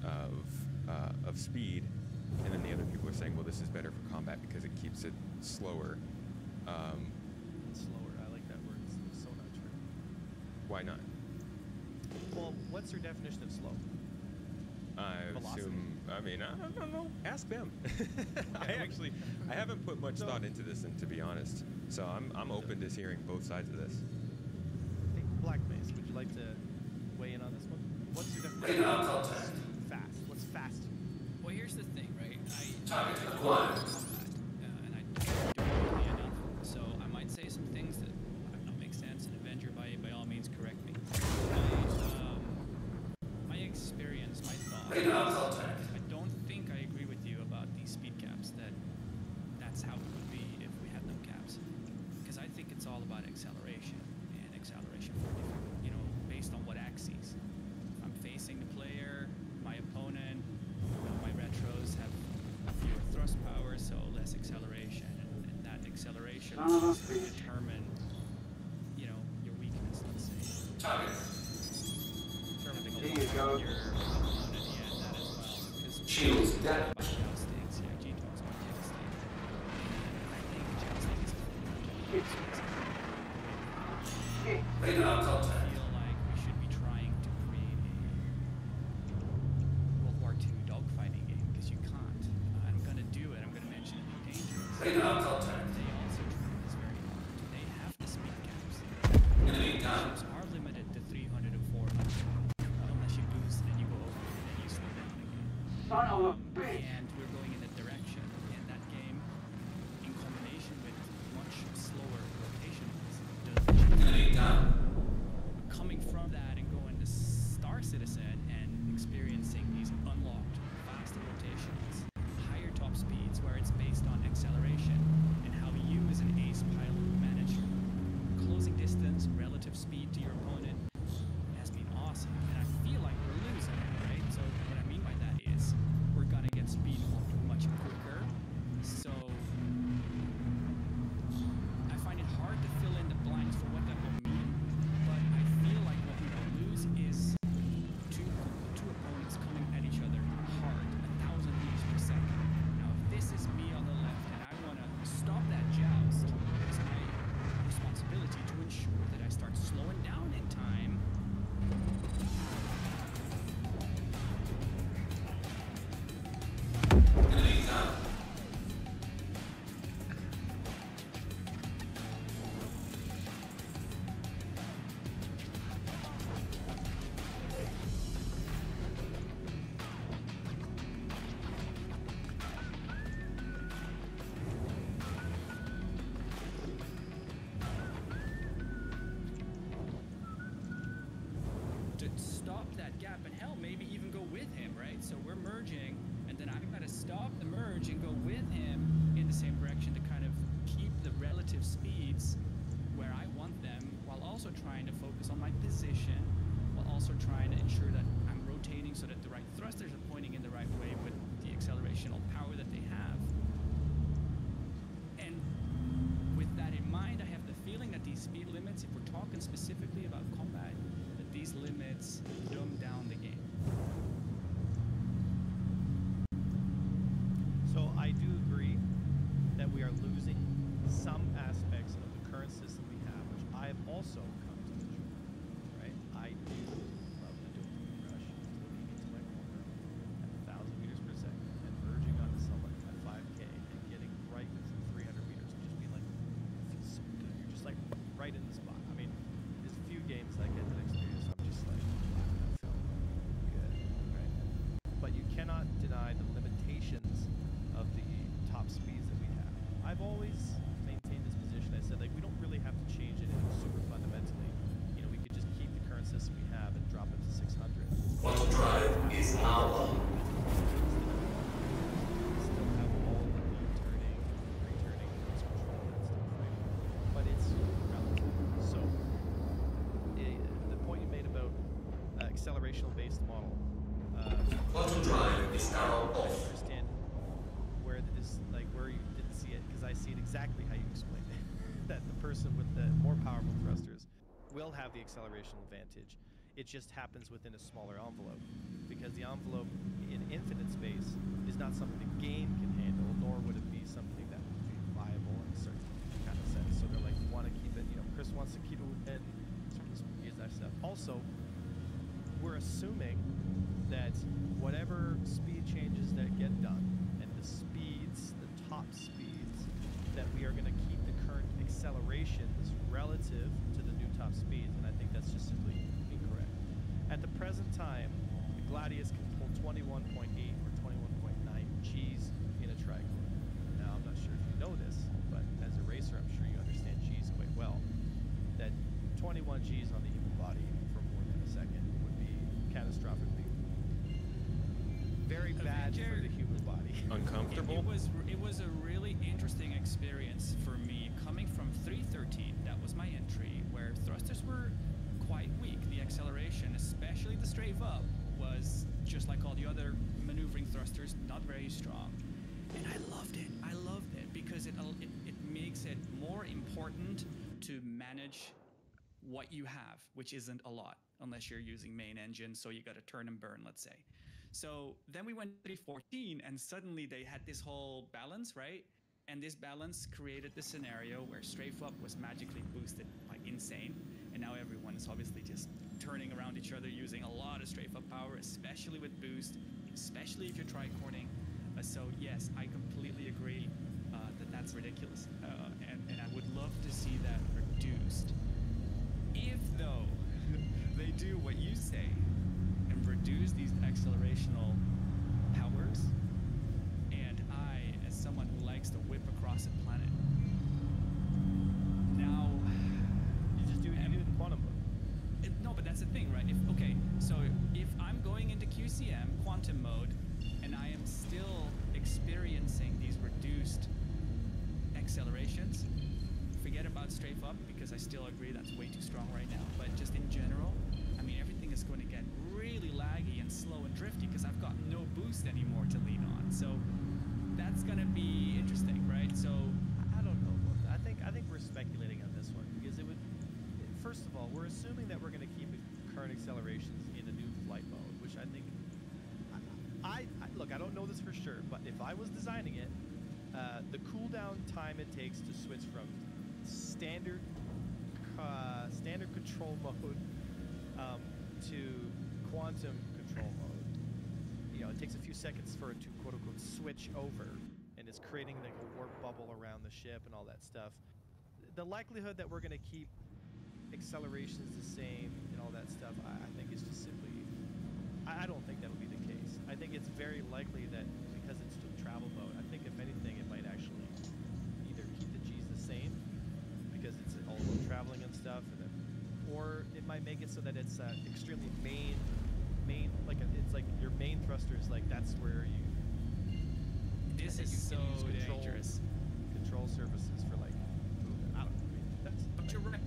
of speed. And then the other people are saying, well, this is better for combat because it keeps it slower. Slower, I like that word. It's so not true. Why not? Well, what's your definition of slow? I assume. I mean, I don't know. Ask them. I haven't put much thought into this, and to be honest, so I'm open to hearing both sides of this. Hey, Black Mace, would you like to weigh in on this one? What's your definition of fast? What's fast? Well, here's the thing, right? Target acquired. And I don't know enough, so I might say some things that might not make sense. And Avenger, by all means, correct me. My experience, my thought. I don't think I agree with you about these speed caps. That's how it would be if we had no caps. Because I think it's all about acceleration, and acceleration for different, based on what axes. I'm facing the player, my opponent. My retros have fewer thrust power, so less acceleration, determine, you know, your weakness, let's say. Determine Here you go. your opponent, yeah, that as well. Because Shields down. about jousting, CIG talks about jousting. And I think jousting is Radar contact. I feel like we should be trying to create a World War II dogfighting game, because you can't. I'm going to do it. I'm going to mention it. Dangerous. Radar contact. They also try this very hard. They have the speed caps. Enemy down. Ships are limited to 300 and 400. Unless you boost and you go over and then you slow down again. Son of a bitch! And we're going in that direction. And that game, in combination with much slower rotation, does Enemy down. coming from that and going to Star Citizen and experiencing these unlocked faster rotations, higher top speeds where it's based on acceleration, and how you as an ace pilot manage closing distance, relative speed to your opponent has been awesome. And I feel like we're losing, right? So what I mean by that is we're gonna get speed up much quicker. So I find it hard to fill in the blanks for what that will mean, but I feel like what we will lose is two opponents coming at each other hard, 1,000 meters per second. Now, if this is me on the left and I want to stop that joust, it's my responsibility to ensure that I start slowing down in time. Enemy down. To stop that gap and hell, maybe even go with him, right? So we're merging, and then I've got to stop the merge and go with him in the same direction to kind of keep the relative speeds where I want them, while also trying to focus on my position, while also trying to ensure that I'm rotating so that the right thrusters are pointing in the right way with the accelerational power that they have. And with that in mind, I have the feeling that these speed limits, if we're talking specifically about combat, that these limits dumb down the game. So I do agree that we are losing some aspects of the current system we have, which I have also come to enjoy. Right? I do love the dopamine rush, looking into my corner at 1,000 meters per second and verging onto someone at 5K and getting right within 300 meters and just being like, it feels so good. You're just like right in the spot. I mean, there's a few games I get that experience. I'm just like, wow, that felt good, right? But you cannot deny the limitations of the top speeds that we have. I've always maintained this position. I said, like, we don't really have to change anything super fundamentally. You know, we could just keep the current system we have and drop it to 600. Quantum drive is now. Still have all the turning, returning, cruise control, that stuff, right? But it's relative. So, the point you made about accelerational-based model. Quantum drive is now I off. understand where this, like, where you didn't see it, because I see it exactly how you explained it. That the person with the more powerful thrusters will have the accelerational advantage. It just happens within a smaller envelope, because the envelope in infinite space is not something the game can handle, nor would it be something that would be viable in a certain kind of sense. So they're like, you want to keep it, you know, Chris wants to keep it within use that stuff. Also, we're assuming that whatever speed changes that get done, and the speeds, the top speeds, that we are going to keep the current accelerations relative to the new top speeds, and I think that's just simply incorrect. At the present time, the Gladius can pull 21.8 or 21.9 Gs in a tricorn. Now, I'm not sure if you know this, but as a racer, I'm sure you understand Gs quite well. That 21 Gs on the human body for more than a second would be catastrophically very bad for the human body. Uncomfortable? It was a really interesting experience for me coming from 313. That was my entry, where thrusters were quite weak. The acceleration, especially the strafe up, was just like all the other maneuvering thrusters, not very strong. And I loved it. I loved it because it makes it more important important to manage what you have, which isn't a lot unless you're using main engine, so you got to turn and burn, let's say. So then we went to 314 and suddenly they had this whole balance, right? And this balance created the scenario where strafe up was magically boosted like insane, and now everyone's obviously just turning around each other using a lot of strafe up power, especially with boost, especially if you're tricorning. So yes, I completely agree that that's ridiculous, and I would love to see that reduced. If though they do what you say and reduce these accelerational powers, and I, as someone who likes to whip across a planet, now you just do it in quantum mode. No, but that's the thing, right? So if I'm going into QCM quantum mode and I am still experiencing these reduced accelerations, forget about strafe up, because I still agree that's way too strong right now. But just in general, I mean, everything is going to get really laggy and slow and drifty because I've got no boost anymore to lean on. So that's going to be interesting, right? So I don't know. I think we're speculating on this one because it would. First of all, we're assuming that we're going to keep current accelerations in a new flight mode, which I think. Look, I don't know this for sure, but if I was designing it, the cooldown time it takes to switch from standard control mode to quantum control mode, it takes a few seconds for it to quote unquote switch over, and it's creating like a warp bubble around the ship and all that stuff. The likelihood that we're going to keep accelerations the same and all that stuff, I think is just simply, I don't think that'll be the case. I think it's very likely that because it's still travel mode, I think if anything it might actually either keep the G's the same because it's all about traveling and stuff, and then, or it might make it so that it's extremely main like it's like your main thrusters, like that's where you. This is so dangerous. Control surfaces for like movement. I don't know. But you're right.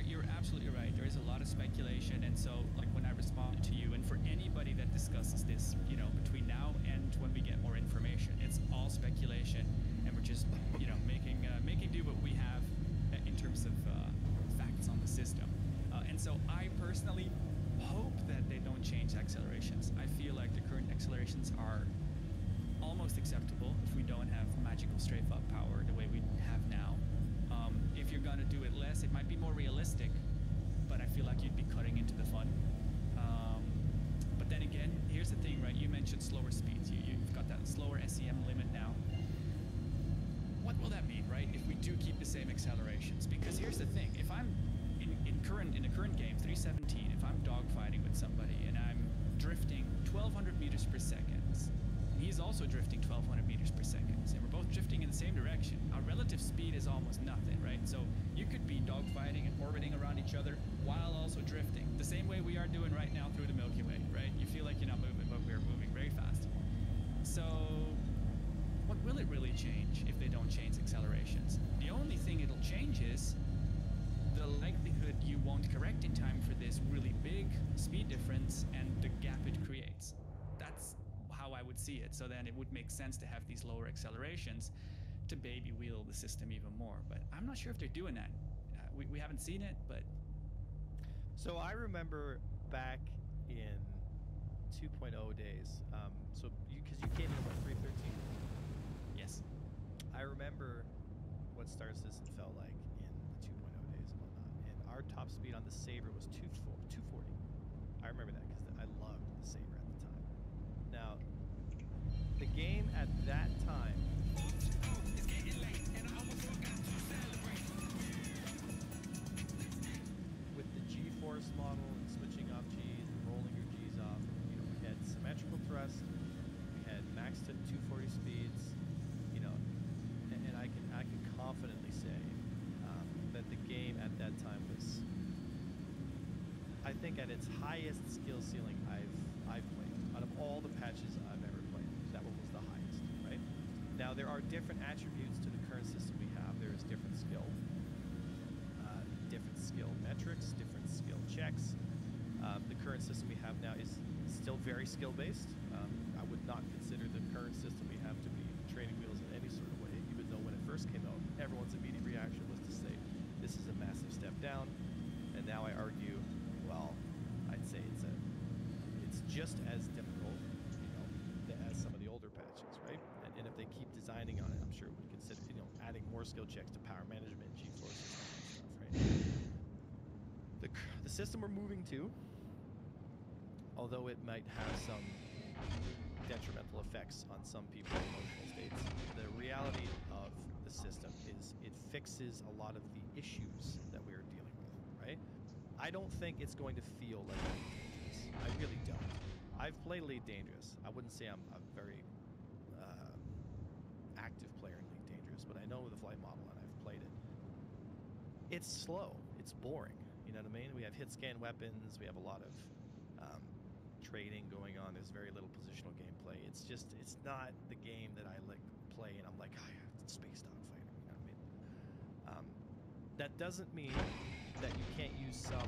You're absolutely right. There is a lot of speculation, and so like when I respond to you, and for anybody that discusses this, between now and when we get more information, it's all speculation, and we're just making do what we have in terms of facts on the system. And so I personally hope that they don't change accelerations. I feel like the current accelerations are almost acceptable if we don't have magical strafe up power the way we have now. If you're gonna do it less, it might be more realistic, but I feel like you'd be cutting into the fun. But then again, here's the thing, right? You mentioned slower speeds. You've got that slower SEM limit now. What will that mean, right? If we do keep the same accelerations? Because here's the thing: if I'm in a current game, 317, if I'm dogfighting with somebody and I'm drifting 1,200 meters per second, he's also drifting 1,200 meters per second, and we're both drifting in the same direction, our relative speed is almost nothing, right? So you could be dogfighting and orbiting around each other while also drifting, the same way we are doing right now through the Milky Way, right? You feel like you're not moving, but we're moving very fast. So what will it really change if they don't change accelerations? The only thing it'll change is the likelihood you won't correct in time for this really big speed difference and the gap it creates. That's how I would see it. So then it would make sense to have these lower accelerations to baby wheel the system even more. But I'm not sure if they're doing that. We haven't seen it, but... So I remember back in 2.0 days, because you came in at 313. Yes. I remember what Star Citizen felt like in the 2.0 days and whatnot. And our top speed on the Saber was 240. I remember that because I loved the Saber at the time. Now, the game at that time... It's getting late and I almost forgot to celebrate. With the G-force model and switching off G's and rolling your G's off, we had symmetrical thrust, we had maxed at 240 speeds, and I can confidently say that the game at that time was, I think, at its highest skill ceiling I've played. Out of all the patches I've ever played, that one was the highest, right? Now, there are different attributes to the current system we have. There is different skill metrics, different skill checks. The current system we have now is still very skill-based. I would not consider the current system we have to be training wheels in any sort of way, even though when it first came out, everyone's immediate reaction was to say, skill checks to power management, G-forces, that kind of stuff, right? The system we're moving to, although it might have some detrimental effects on some people's emotional states, the reality of the system is it fixes a lot of the issues that we're dealing with, right? I don't think it's going to feel like Elite Dangerous. I really don't. I've played Elite Dangerous. I wouldn't say I'm a very active player in Elite Dangerous, but I know the flight model and I've played it. It's slow. It's boring. You know what I mean? We have hit scan weapons. We have a lot of trading going on. There's very little positional gameplay. It's not the game that I like play and I'm like, oh, yeah, it's a space dogfighter. You know what I mean? That doesn't mean that you can't use some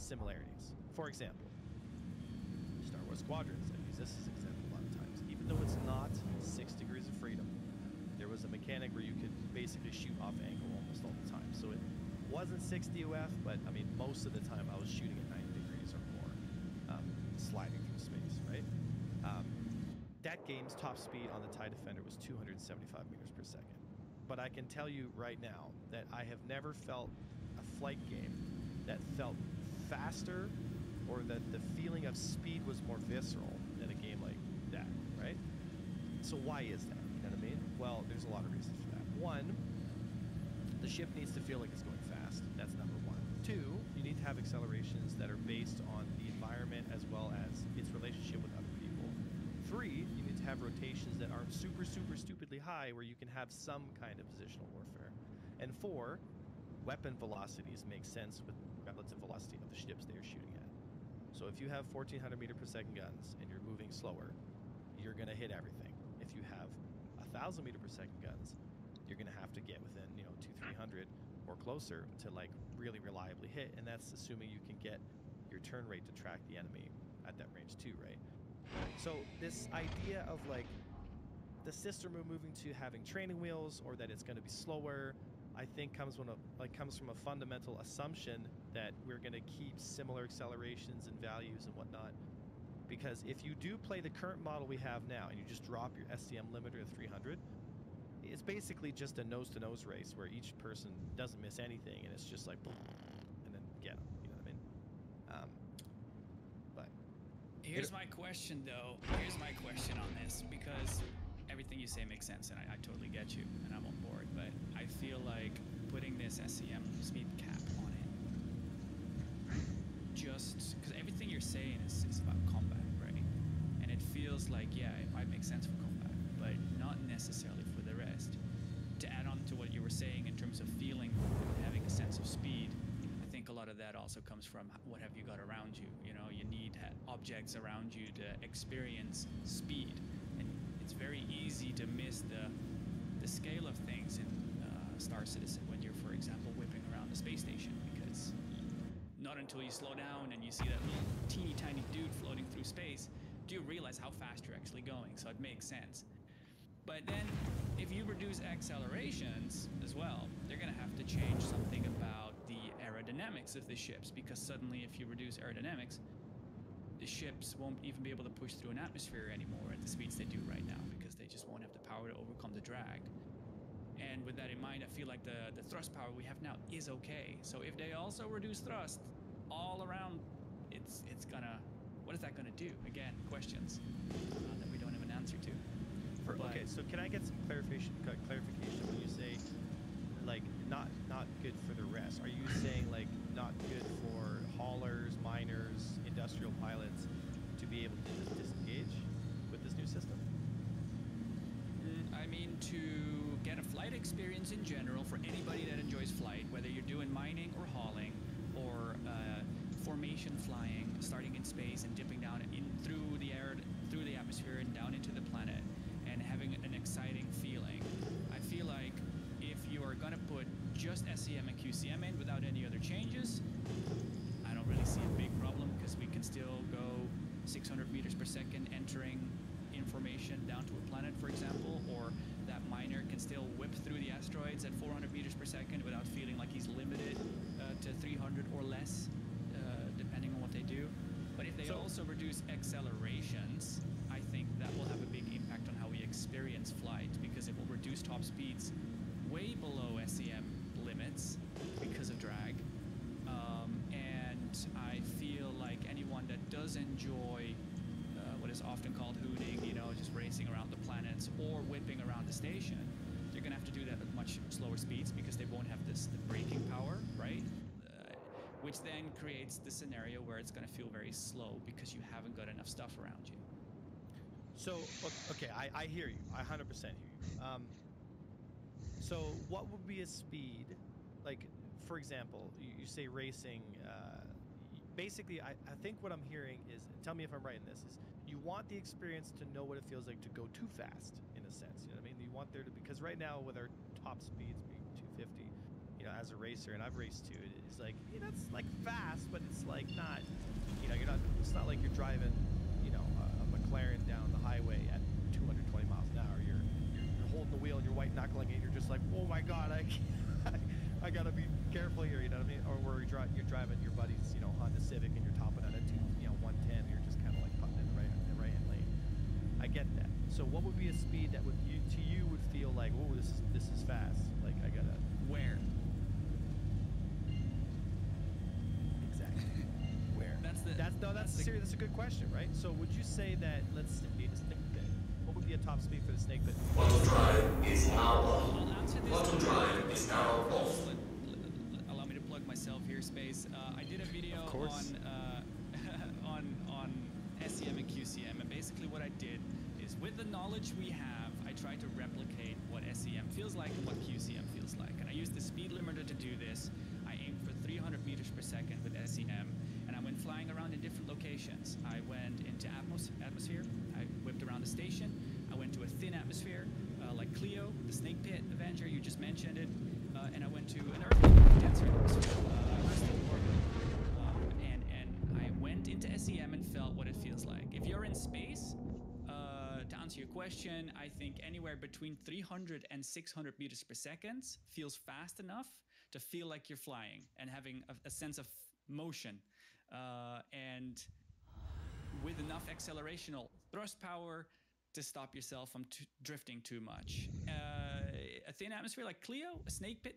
similarities. For example, Star Wars Squadrons. I've used this as an example a lot of times. Even though it's not 6 degrees of freedom, there was a mechanic where you could basically shoot off angle almost all the time. So it wasn't 6 DOF, but I mean, most of the time I was shooting at 90 degrees or more, sliding through space, right? That game's top speed on the TIE Defender was 275 meters per second. But I can tell you right now that I have never felt a flight game that felt faster or that the feeling of speed was more visceral than a game like that, right? So why is that? You know what I mean? Well, there's a lot of reasons for that. One, the ship needs to feel like it's going fast. That's number one. Two, you need to have accelerations that are based on the environment as well as its relationship with other people. Three, you need to have rotations that aren't super, super stupidly high where you can have some kind of positional warfare. And four, weapon velocities make sense with relative velocity of the ships they're shooting at. So if you have 1,400 meter per second guns and you're moving slower, you're going to hit everything. If you have 1,000 meter per second guns, you're going to have to get within, 200-300 or closer to like really reliably hit. And that's assuming you can get your turn rate to track the enemy at that range too, right? So this idea of like the system we're moving to having training wheels or that it's going to be slower, I think comes from a fundamental assumption that we're going to keep similar accelerations and values and whatnot. Because if you do play the current model we have now and you just drop your SCM limiter to 300, it's basically just a nose-to-nose race where each person doesn't miss anything and it's just like, and then get them. You know what I mean? But here's my question, though. Here's my question on this, because everything you say makes sense, and I totally get you, and I'm on board. But I feel like putting this SCM speed cap on it, just because everything you're saying is about combat, right? And it feels like, yeah, it might make sense for combat, but not necessarily for the rest. To add on to what you were saying in terms of feeling, having a sense of speed, I think a lot of that also comes from what have you got around you. You know, you need objects around you to experience speed, and it's very easy to miss the scale of things in Star Citizen when you're, for example, whipping around the space station, because not until you slow down and you see that little teeny tiny dude floating through space do you realize how fast you're actually going. So it makes sense. But then if you reduce accelerations as well, they're going to have to change something about the aerodynamics of the ships, because suddenly if you reduce aerodynamics, the ships won't even be able to push through an atmosphere anymore at the speeds they do right now, because they just won't have the power to overcome the drag. And with that in mind, I feel like the thrust power we have now is okay. So if they also reduce thrust all around, it's gonna, what is that gonna do? Again, questions that we don't have an answer to. Okay, so can I get some clarification when you say like not good for the rest? Are you saying like not good for haulers, miners, industrial pilots to be able to just disengage with this new system? I mean, to get a flight experience in general for anybody that enjoys flight, whether you're doing mining or hauling or formation flying, starting in space and dipping down through the air, through the atmosphere and down into the planet, and having an exciting feeling. I feel like if you are gonna put just SCM and QCM in without any other changes, I don't really see a big problem, because we can still go 600 meters per second entering information down to a planet, for example, or that miner can still whip through the asteroids at 400 meters per second without feeling like he's limited to 300 or less, depending on what they do. But if they also reduce accelerations, I think that will have a big impact on how we experience flight, because it will reduce top speeds way below SEM limits because of drag. And I feel like anyone that does enjoy what is often called hooning, you know, just racing around the planets or whipping around the station, you're going to have to do that at much slower speeds because they won't have the braking power, right? Which then creates the scenario where it's going to feel very slow because you haven't got enough stuff around you. So, okay, I hear you. I 100% hear you. So what would be a speed, like, for example, you say racing, basically, I think what I'm hearing is, tell me if I'm right in this, is you want the experience to know what it feels like to go too fast, in a sense, you know what I mean? You want there to be, because right now with our top speeds being 250, you know, as a racer, and I've raced too, it's like, you know, it's like fast, but it's like not, you know, it's not like you're driving, you know, a McLaren down the highway at 220 miles an hour. You're holding the wheel and you're white knuckling it, and you're just like, oh my God, I gotta be careful here, you know what I mean? Or where you're driving your buddy's, you know, Honda Civic and you're topping at a 110, and you're just kind of like putting in the right-hand lane. I get that. So what would be a speed that would to you would feel like, oh, this is fast? Like I gotta where? Exactly. Where? That's a good question, right? So would you say that what would be a top speed for the snake pit? Quantum drive is now on. Quantum drive is now off. Allow me to plug myself here, Space. I did a video on SEM and QCM, and basically what I did is, with the knowledge we have, I tried to replicate what SEM feels like and what QCM feels like. And I used the speed limiter to do this. I aimed for 300 meters per second with SEM, and I went flying around in different locations. I went into atmosphere. I whipped around the station. I went to a thin atmosphere, like Cleo, the Snake Pit Avenger, you just mentioned it. And I went to an Earth denser atmosphere, and I went into SEM and felt what it feels like. If you're in space, to answer your question, I think anywhere between 300 and 600 meters per second feels fast enough to feel like you're flying and having a sense of motion. And with enough accelerational thrust power to stop yourself from drifting too much. A thin atmosphere like Cleo,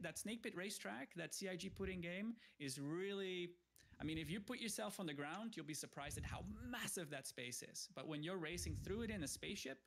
that Snake Pit racetrack, that CIG put in game is really, I mean, if you put yourself on the ground, you'll be surprised at how massive that space is. But when you're racing through it in a spaceship,